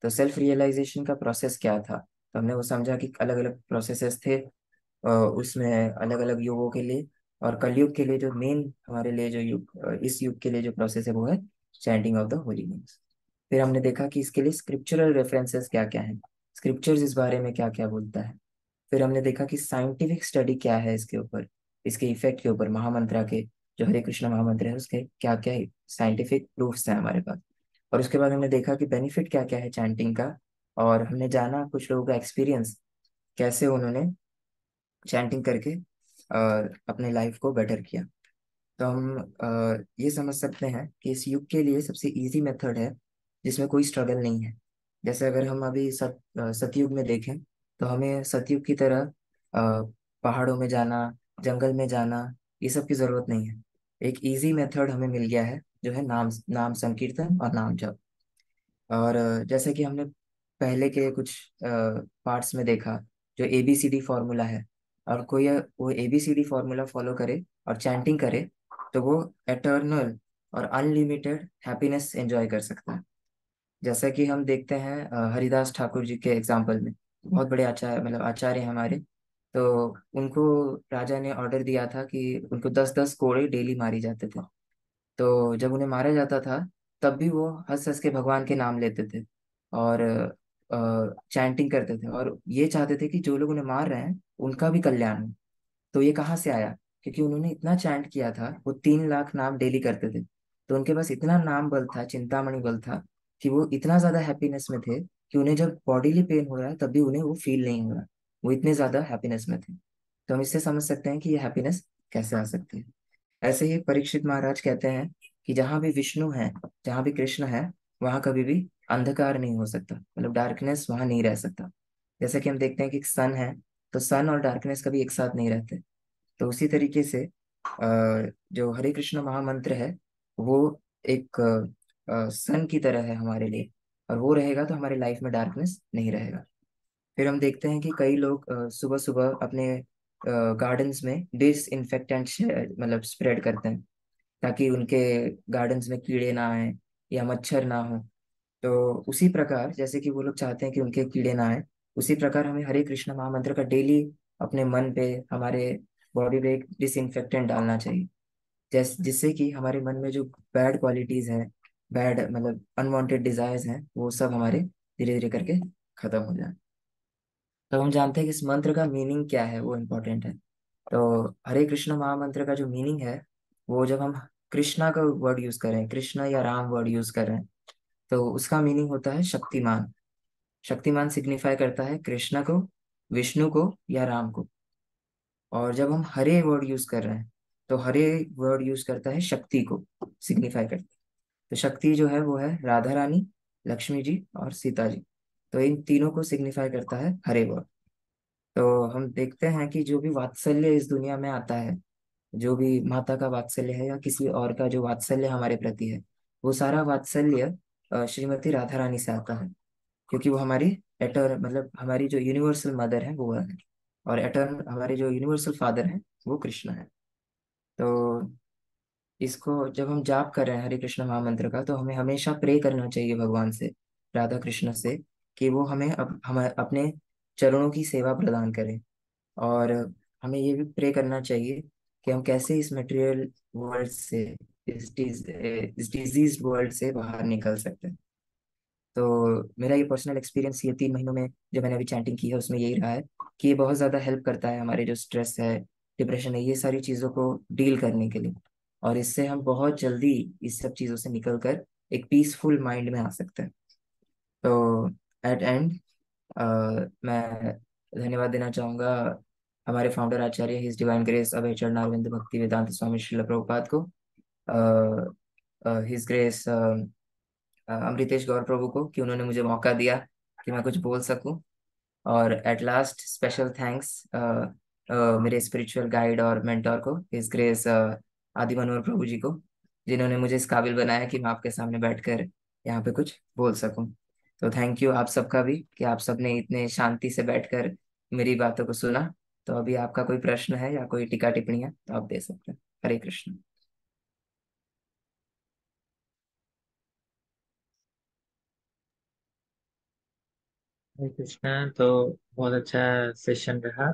तो सेल्फ रियलाइजेशन का प्रोसेस क्या था, तो हमने वो समझा कि अलग अलग प्रोसेसेस थे उसमें अलग अलग युगों के लिए। और कलयुग के लिए जो मेन हमारे लिए जो इस युग के लिए जो प्रोसेस है वो है chanting of the Holi names. फिर हमने देखा कि इसके लिए स्क्रिप्चरल रेफरेंसेस क्या क्या हैं, स्क्रिप्चर्स इस बारे में क्या क्या बोलता है। फिर हमने देखा कि साइंटिफिक स्टडी क्या है इसके ऊपर, इसके इफेक्ट के ऊपर, महामंत्रा के जो हरे कृष्ण महामंत्र है उसके क्या क्या साइंटिफिक प्रूफ्स हैं हमारे पास। और उसके बाद हमने देखा कि बेनिफिट क्या क्या है चैंटिंग का। और हमने जाना कुछ लोगों का एक्सपीरियंस, कैसे उन्होंने चैंटिंग करके अपने लाइफ को बेटर किया। तो हम ये समझ सकते हैं कि इस युग के लिए सबसे इजी मेथड है जिसमें कोई स्ट्रगल नहीं है। जैसे अगर हम अभी सतयुग में देखें तो हमें सतयुग की तरह पहाड़ों में जाना, जंगल में जाना, ये सब की जरूरत नहीं है। एक इजी मेथड हमें मिल गया है जो है नाम नाम संकीर्तन और नाम जप। और जैसे कि हमने पहले के कुछ पार्ट्स में देखा, जो ABCD फॉर्मूला है, और कोई वो ABCD फॉर्मूला फॉलो करे और चैंटिंग करे तो वो एटर्नल और अनलिमिटेड हैप्पीनेस एंजॉय कर सकता है। जैसा कि हम देखते हैं हरिदास ठाकुर जी के एग्जाम्पल में, बहुत बड़े आचार्य मतलब आचार्य हैं हमारे। तो उनको राजा ने ऑर्डर दिया था कि उनको 10-10 कोड़े डेली मारी जाते थे। तो जब उन्हें मारा जाता था तब भी वो हंस हंस के भगवान के नाम लेते थे और चैंटिंग करते थे, और ये चाहते थे कि जो लोग उन्हें मार रहे हैं उनका भी कल्याण हो। तो ये कहाँ से आया, क्योंकि उन्होंने इतना चैंट किया था, वो 3 लाख नाम डेली करते थे। तो उनके पास इतना नाम बल था, चिंतामणि बल था, कि वो इतना ज्यादा हैप्पीनेस में थे कि उन्हें जब बॉडीली पेन हो रहा है तब भी उन्हें वो फील नहीं हो रहा। वो इतने ज्यादा हैप्पीनेस में थे। तो हम इससे समझ सकते हैं कि ये हैप्पीनेस कैसे आ सकती है। ऐसे ही परीक्षित महाराज कहते हैं कि जहाँ भी विष्णु है, जहाँ भी कृष्ण है, वहाँ कभी भी अंधकार नहीं हो सकता, मतलब डार्कनेस वहाँ नहीं रह सकता। जैसे कि हम देखते हैं कि सन है, तो सन और डार्कनेस कभी एक साथ नहीं रहते। तो उसी तरीके से जो हरे कृष्ण महामंत्र है वो एक सन की तरह है हमारे लिए, और वो रहेगा तो हमारी लाइफ में डार्कनेस नहीं रहेगा। फिर हम देखते हैं कि कई लोग सुबह सुबह अपने गार्डन्स में डिस इन्फेक्टेंट मतलब स्प्रेड करते हैं, ताकि उनके गार्डन्स में कीड़े ना आए या मच्छर ना हो। तो उसी प्रकार जैसे कि वो लोग चाहते हैं कि उनके कीड़े ना आए, उसी प्रकार हमें हरे कृष्ण महामंत्र का डेली अपने मन पे, हमारे बॉडी पे एक डिसइंफेक्टेंट डालना चाहिए, जिससे कि हमारे मन में जो बैड क्वालिटीज हैं, बैड मतलब अनवांटेड डिजायर्स हैं, वो सब हमारे धीरे धीरे करके खत्म हो जाए। तो हम जानते हैं कि इस मंत्र का मीनिंग क्या है, वो इम्पोर्टेंट है। तो हरे कृष्ण महामंत्र का जो मीनिंग है, वो जब हम कृष्णा का वर्ड यूज करें, कृष्णा या राम वर्ड यूज कर रहे हैं, तो उसका मीनिंग होता है शक्तिमान। शक्तिमान सिग्निफाई करता है कृष्ण को, विष्णु को या राम को। और जब हम हरे वर्ड यूज कर रहे हैं, तो हरे वर्ड यूज करता है शक्ति को, सिग्निफाई करता है। तो शक्ति जो है वो है राधा रानी, लक्ष्मी जी और सीता जी। तो इन तीनों को सिग्निफाई करता है हरे वर्ड। तो हम देखते हैं कि जो भी वात्सल्य इस दुनिया में आता है, जो भी माता का वात्सल्य है या किसी और का जो वात्सल्य हमारे प्रति है, वो सारा वात्सल्य श्रीमती राधा रानी से आता है, क्योंकि वो हमारी मतलब हमारी जो यूनिवर्सल मदर है वो है, और एटर्न हमारे जो यूनिवर्सल फादर है वो कृष्ण है। तो इसको जब हम जाप कर रहे हैं हरे कृष्ण महामंत्र का, तो हमें हमेशा प्रे करना चाहिए भगवान से, राधा कृष्ण से, कि वो हमें हम अपने चरणों की सेवा प्रदान करें। और हमें ये भी प्रे करना चाहिए कि हम कैसे इस मटेरियल वर्ल्ड से, इस डिजीज वर्ल्ड से बाहर निकल सकते हैं। तो मेरा ये पर्सनल एक्सपीरियंस ये 3 महीनों में जो मैंने अभी चैंटिंग की है उसमें यही रहा है कि ये बहुत ज़्यादा हेल्प करता है हमारे जो स्ट्रेस है, डिप्रेशन है, ये सारी चीज़ों को डील करने के लिए। और इससे हम बहुत जल्दी इस सब चीज़ों से निकल कर एक पीसफुल माइंड में आ सकते हैं। तो एट एंड मैं धन्यवाद देना चाहूँगा हमारे फाउंडर आचार्य हिज डिवाइन ग्रेस अभय चरणारविंद भक्ति वेदांत स्वामी श्रील प्रभुपाद को, हिज ग्रेस अमृतेश गौर प्रभु को, कि उन्होंने मुझे मौका दिया कि मैं कुछ बोल सकूं। और एट लास्ट स्पेशल थैंक्स मेरे स्पिरिचुअल गाइड और मेंटोर को, हिज ग्रेस आदि मनोहर प्रभु जी को, जिन्होंने मुझे इस काबिल बनाया कि मैं आपके सामने बैठकर यहाँ पे कुछ बोल सकूं। तो थैंक यू आप सबका भी कि आप सबने इतने शांति से बैठकर मेरी बातों को सुना। तो अभी आपका कोई प्रश्न है या कोई टीका टिप्पणी है तो आप दे सकते हैं। हरे कृष्ण। हरे कृष्णा। तो बहुत अच्छा सेशन रहा।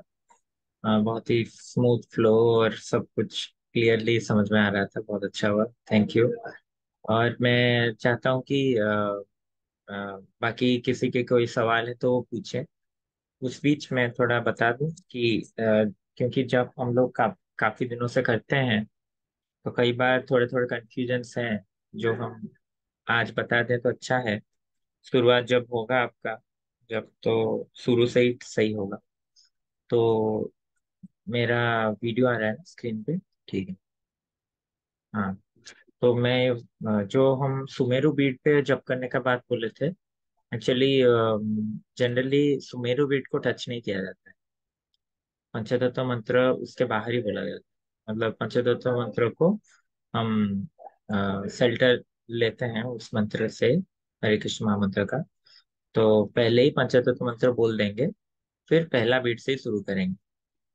बहुत ही स्मूथ फ्लो और सब कुछ क्लियरली समझ में आ रहा था। बहुत अच्छा हुआ, थैंक यू। और मैं चाहता हूँ कि बाकी किसी के कोई सवाल है तो वो पूछे। उस बीच मैं थोड़ा बता दूं कि क्योंकि जब हम लोग काफी दिनों से करते हैं तो कई बार थोड़े थोड़े कंफ्यूजन्स हैं जो हम आज बता दें तो अच्छा है। शुरुआत जब होगा आपका, जब तो शुरू से ही सही होगा। तो मेरा वीडियो आ रहा है ना स्क्रीन पे? ठीक है। हाँ। तो मैं जो हम सुमेरु बीट पे जब करने का बात बोले थे, एक्चुअली जनरली सुमेरु बीट को टच नहीं किया जाता है। पंचतत्व मंत्र उसके बाहर ही बोला जाता है। मतलब पंचतत्व मंत्र को हम सेल्टर लेते हैं उस मंत्र से, हरे कृष्ण महामंत्र का। तो पहले ही पंचतत्व मंत्र बोल देंगे, फिर पहला बीट से ही शुरू करेंगे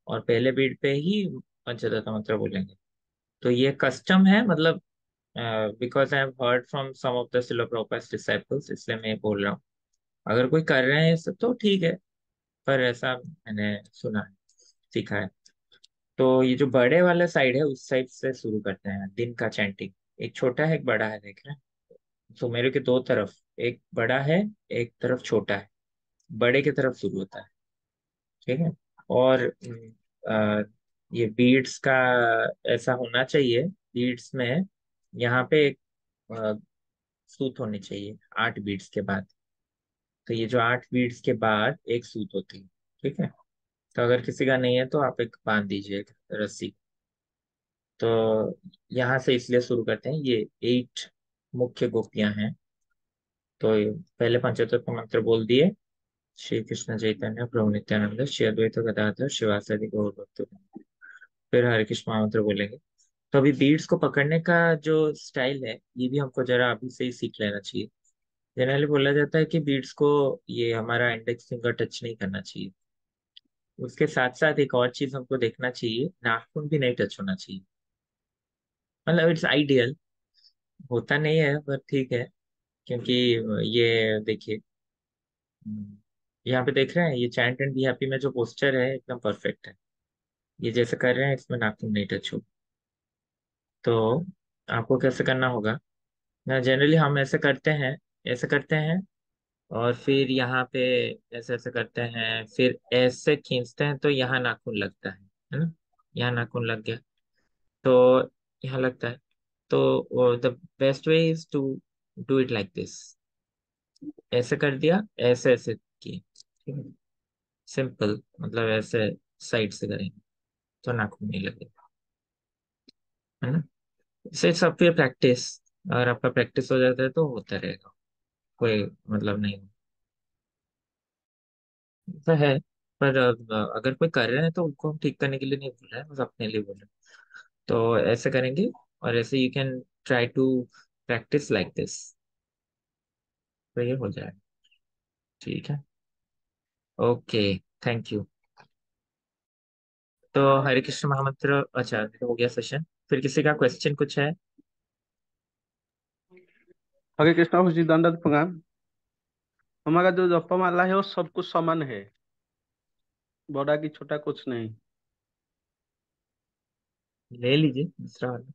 और पहले बीट पे ही पंचतत्व मंत्र बोलेंगे। तो ये कस्टम है, मतलब because I have heard from some of the Srila Prabhupada disciples, इसलिए मैं बोल रहा हूँ। अगर कोई कर रहे हैं ये सब तो ठीक है, पर ऐसा मैंने सुना है, सीखा है। तो ये जो बड़े वाले साइड है उस साइड से शुरू करते हैं दिन का चैंटिंग। एक छोटा है एक बड़ा है, देख रहे हैं? तो मेरे के दो तरफ, एक बड़ा है एक तरफ छोटा है। बड़े की तरफ शुरू होता है, ठीक है। और ये बीड्स का ऐसा होना चाहिए, बीड्स में यहाँ पे एक अ, सूत होनी चाहिए 8 बीड्स के बाद। तो ये जो 8 बीड्स के बाद एक सूत होती है, ठीक है। तो अगर किसी का नहीं है तो आप एक बांध दीजिए रस्सी। तो यहाँ से इसलिए शुरू करते हैं, ये 8 मुख्य गोपियां हैं। तो पहले पंचतत्व मंत्र बोल दिए, श्री कृष्ण चैतन्य प्रभु नित्यानंद श्री अद्वैत गदाधर शिवासादि गौर भक्तवृंद। फिर हरे कृष्ण महामंत्र बोलेंगे। तो अभी बीड्स को पकड़ने का जो स्टाइल है ये भी हमको जरा अभी से ही सीख लेना चाहिए। जनरली बोला जाता है कि बीड्स को ये हमारा इंडेक्स फिंगर टच नहीं करना चाहिए। उसके साथ साथ एक और चीज हमको देखना चाहिए, नाखून भी नहीं टच होना चाहिए। मतलब इट्स आइडियल, होता नहीं है पर ठीक है। क्योंकि ये देखिए, यहाँ पे देख रहे हैं ये चैंट एंड बी हैप्पी में जो पोस्टर है एकदम परफेक्ट है। ये जैसे कर रहे हैं इसमें नाखून नहीं टच हो। तो आपको कैसे करना होगा ना, जनरली हम ऐसे करते हैं, ऐसे करते हैं और फिर यहाँ पे ऐसे ऐसे करते हैं, फिर ऐसे खींचते हैं तो यहाँ नाखून लगता है ना? यहाँ नाखून लग गया तो यहाँ लगता है। तो the best way is to do it like this. ऐसे कर दिया, ऐसे ऐसे किए, ठीक है। सिंपल, मतलब ऐसे साइड से करेंगे तो नाखून नहीं लगेगा, है ना? इसे सब पे प्रैक्टिस, अगर आपका प्रैक्टिस हो जाता है तो होता रहेगा, कोई मतलब नहीं। तो है, पर अगर कोई कर रहे हैं तो उनको हम ठीक करने के लिए नहीं बोल रहे हैं, बस अपने लिए बोल रहे हैं। तो ऐसे करेंगे और ऐसे you can try to practise like this, तो ये हो जाएगा, ठीक है। Okay, thank you. तो हरे कृष्ण महामंत्र, अच्छा हो गया सेशन। फिर किसी का क्वेश्चन कुछ है? हरे कृष्णा जी, दंडवत प्रणाम। हमारा जो जपमाला है वो सब कुछ समान है, बड़ा की छोटा कुछ नहीं। ले लीजिए दूसरा वाला।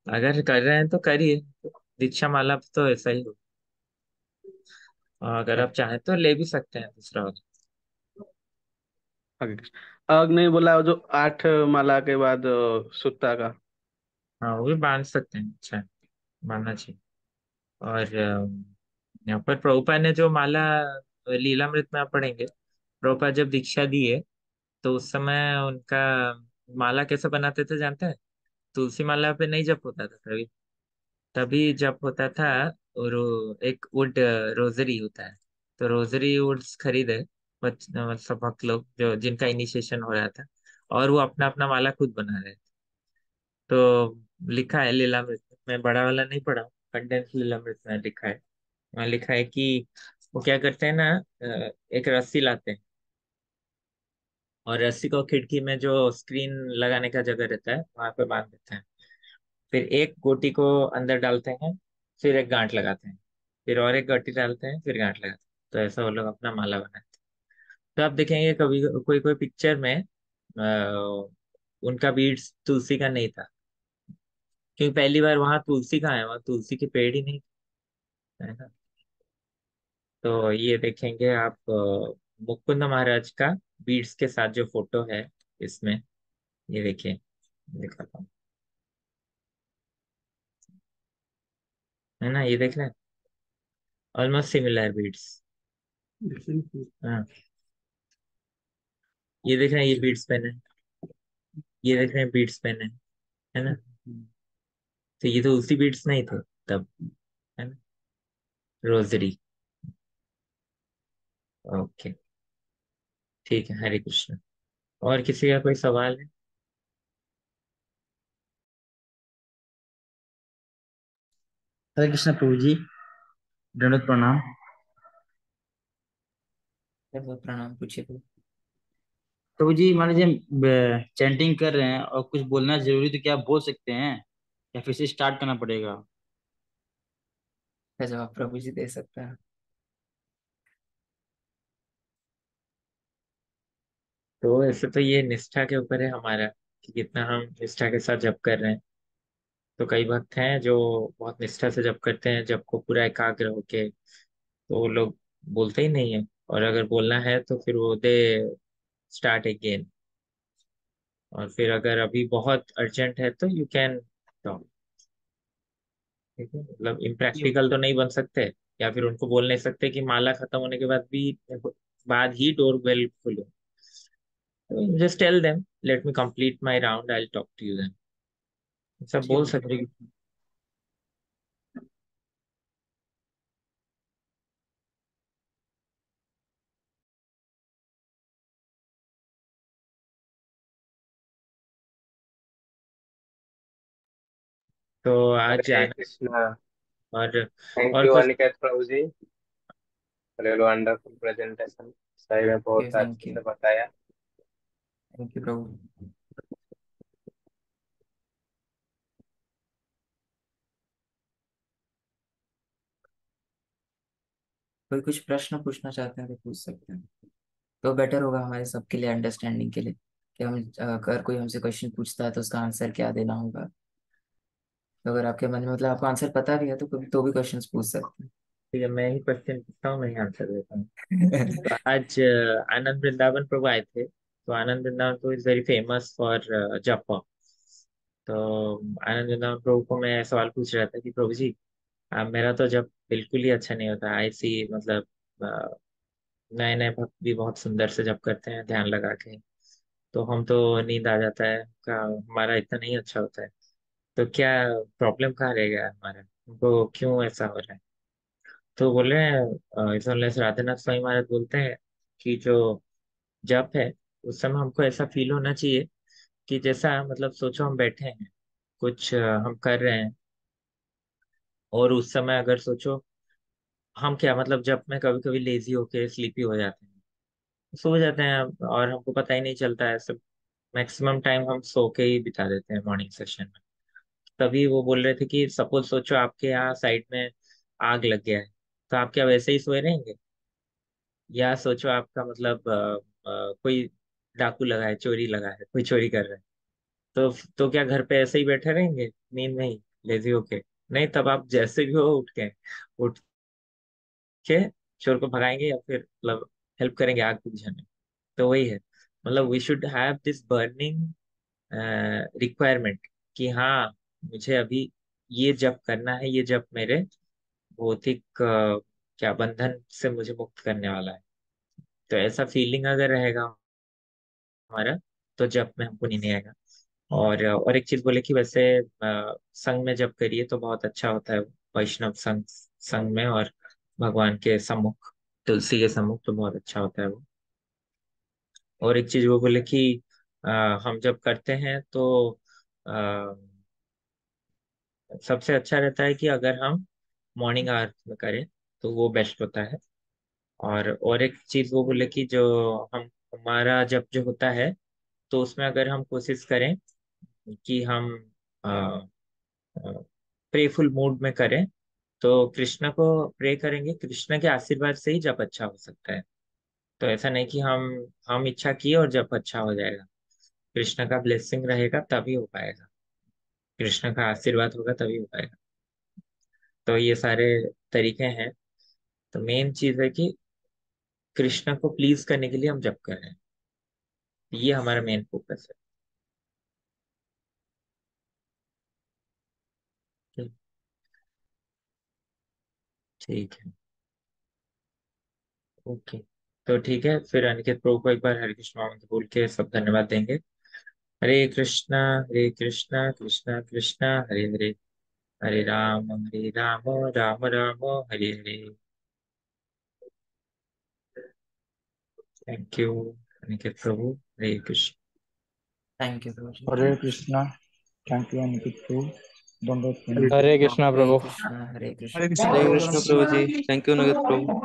अगर कर रहे हैं तो करिए। दीक्षा माला तो ऐसा ही हो। और अगर आप चाहें तो ले भी सकते हैं दूसरा वाला। हरे कृष्ण। अग नहीं बोला, वो जो 8 माला के बाद सुक्ता का। हाँ वो भी बांध सकते हैं, अच्छा है, बांधना चाहिए। और यहाँ पर प्रभुपा ने जो माला लीलामृत में आप पढ़ेंगे, प्रभुपा जब दीक्षा दिए तो उस समय उनका माला कैसे बनाते थे जानते हैं? तुलसी माला पे नहीं जप होता था तभी, तभी जप होता था। और एक वुड रोजरी होता है, तो रोजरी वुड्स खरीदे, मतलब भक्त लोग जो जिनका इनिशिएशन हो रहा था, और वो अपना अपना माला खुद बना रहे थे। तो लिखा है लीलामृत में, मैं बड़ा वाला नहीं पढ़ा हूँ, कंडेंस लीलामृत में लिखा है। वहाँ लिखा है कि वो क्या करते हैं ना, एक रस्सी लाते हैं, और रस्सी को खिड़की में जो स्क्रीन लगाने का जगह रहता है वहां पे बांध देते हैं। फिर एक गोटी को अंदर डालते हैं, फिर एक गांठ लगाते हैं, फिर और एक गोटी डालते हैं, फिर गांठ लगाते हैं। तो ऐसा वो लोग अपना माला बनाते हैं। तो आप देखेंगे कभी कोई कोई पिक्चर में उनका बीड्स तुलसी का नहीं था, क्योंकि पहली बार वहां तुलसी कहाँ है, वहां तुलसी के पेड़ ही नहीं है ना। तो ये देखेंगे आप मुकुंद महाराज का बीड्स के साथ जो फोटो है इसमें, ये देखिए, दिखाता हूँ, है ना, ये देख रहे हैं, ऑलमोस्ट सिमिलर बीड्स। हाँ, ये देख रहे हैं, ये बीड्स पेन है, ये देख रहे हैं बीड्स पेन है ना। तो ये तो उसी बीड्स नहीं थे तब, है ना, रोजरी। ओके, ठीक है, हरे कृष्ण। और किसी का कोई सवाल है? हरे कृष्ण प्रभु जी, दंडवत प्रणाम। चलो, प्रणाम, पूछिए प्रभु। प्रभु जी, मान लीजिए चैंटिंग कर रहे हैं और कुछ बोलना जरूरी, तो क्या आप बोल सकते हैं या फिर से स्टार्ट करना पड़ेगा? क्या जवाब प्रभु जी दे सकता है? तो ऐसे तो ये निष्ठा के ऊपर है हमारा, कि कितना हम निष्ठा के साथ जप कर रहे हैं। तो कई भक्त हैं जो बहुत निष्ठा से जप करते हैं, जप को पूरा एकाग्र होके, तो वो लोग बोलते ही नहीं है। और अगर बोलना है तो फिर वो दे स्टार्ट अगेन। और फिर अगर अभी बहुत अर्जेंट है तो यू कैन टॉक। ठीक है, मतलब इम्प्रैक्टिकल तो नहीं बन सकते, या फिर उनको बोल नहीं सकते कि माला खत्म होने के बाद ही डोर बेल खोलो। Just tell them, let me complete my round, I will talk to you then, सब ठीक बोल है, सकते हरे हैं। कृष्ण। तो आज हरे आना, कृष्णा। और थैंक और यू कुछ। अनिकेत प्रभु जी, फॉर वंडरफुल प्रेजेंटेशन। सही में बहुत थैंक अच्छे यू। से बताया। थैंक यू प्रभु। कोई कुछ प्रश्न पूछना चाहते हैं तो पूछ सकते हैं। तो बेटर होगा हमारे सबके लिए, अंडरस्टैंडिंग के लिए, कि हम अगर कोई हमसे क्वेश्चन पूछता है तो उसका आंसर क्या देना होगा। तो अगर आपके मन में मतलब आपको आंसर पता भी है तो कभी तो भी क्वेश्चन पूछ सकते ठीक है, मैं ही क्वेश्चन पूछता हूँ, मैं ही आंसर देता हूँ। हैं। तो आज आनंद वृंदावन प्रभु आए थे। तो आनंद वृंदावन प्रभु इज वेरी फेमस फॉर जप। तो आनंद वृंदावन प्रभु को मैं सवाल पूछ रहा था कि प्रभु जी, मेरा तो जब बिल्कुल ही अच्छा नहीं होता, ऐसी मतलब नए नए भक्त भी बहुत सुंदर से जप करते हैं ध्यान लगा के, तो हम तो नींद आ जाता है का, हमारा इतना नहीं अच्छा होता है। तो क्या प्रॉब्लम कहाँ रह गया हमारा, हमको क्यों ऐसा हो रहा है? तो बोल रहे हैं इस राधेनाथ स्वामी महाराज बोलते हैं कि जो जप है उस समय हमको ऐसा फील होना चाहिए कि जैसा मतलब सोचो हम बैठे हैं, कुछ हम कर रहे हैं, और उस समय अगर सोचो हम क्या मतलब जब में कभी कभी लेजी होके स्लीपी हो जाते हैं, सो जाते हैं, और हमको पता ही नहीं चलता है सब। मैक्सिमम टाइम हम सो के ही बिता देते हैं मॉर्निंग सेशन में। तभी वो बोल रहे थे कि सपोज सोचो आपके यहाँ साइड में आग लग गया है, तो आप क्या वैसे ही सोए रहेंगे? या सोचो आपका मतलब कोई डाकू लगा है, चोरी लगा है, कोई चोरी कर रहा है, तो क्या घर पे ऐसे ही बैठे रहेंगे नींद में ही, लेजी होके? नहीं, तब आप जैसे भी हो उठ के चोर को भगाएंगे, या फिर मतलब हेल्प करेंगे आग बुझाने में। तो वही है, मतलब we should have this burning requirement कि हाँ, मुझे अभी ये जब करना है, ये जब मेरे भौतिक क्या बंधन से मुझे मुक्त करने वाला है। तो ऐसा फीलिंग अगर रहेगा हमारा, तो जब में हमको नहीं आएगा। और एक चीज बोले कि वैसे संघ में जब करिए तो बहुत अच्छा होता है, वैष्णव संघ संघ में, और भगवान के सम्मुख, तुलसी के सम्मुख, तो बहुत अच्छा होता है वो। और एक चीज वो बोले कि अ, हम जब करते हैं तो अ, सबसे अच्छा रहता है कि अगर हम मॉर्निंग आवर में करें तो वो बेस्ट होता है। और एक चीज वो बोले कि जो हम हमारा जब जो होता है तो उसमें अगर हम कोशिश करें कि हम प्रेफुल मूड में करें तो कृष्ण को प्रे करेंगे, कृष्ण के आशीर्वाद से ही जब अच्छा हो सकता है। तो ऐसा नहीं कि हम इच्छा किए और जब अच्छा हो जाएगा। कृष्ण का ब्लेसिंग रहेगा तभी हो पाएगा, कृष्ण का आशीर्वाद होगा तभी हो पाएगा। तो ये सारे तरीके हैं। तो मेन चीज है कि कृष्ण को प्लीज करने के लिए हम जप कर रहे हैं, ये हमारा मेन फोकस है। ठीक ठीक है। ओके। तो ठीक है, फिर अनिकेत प्रभु को एक बार हरे कृष्ण मंत्र बोल के सब धन्यवाद देंगे। Hare Krishna Krishna Krishna Hare Hare, Hare Ram Ram Ram Hare Hare. Thank you Aniket Prabhu. Hare Krishna. Thank you Prabhu ji. Hare Krishna. Thank you Aniket Prabhu. दंडवत प्रणाम। Hare Krishna Hare Prabhu. Krishna Hare Hare Krishna. Krishna Hare Prabhu, Krishna Prabhu ji, thank you Nagat Prabhu.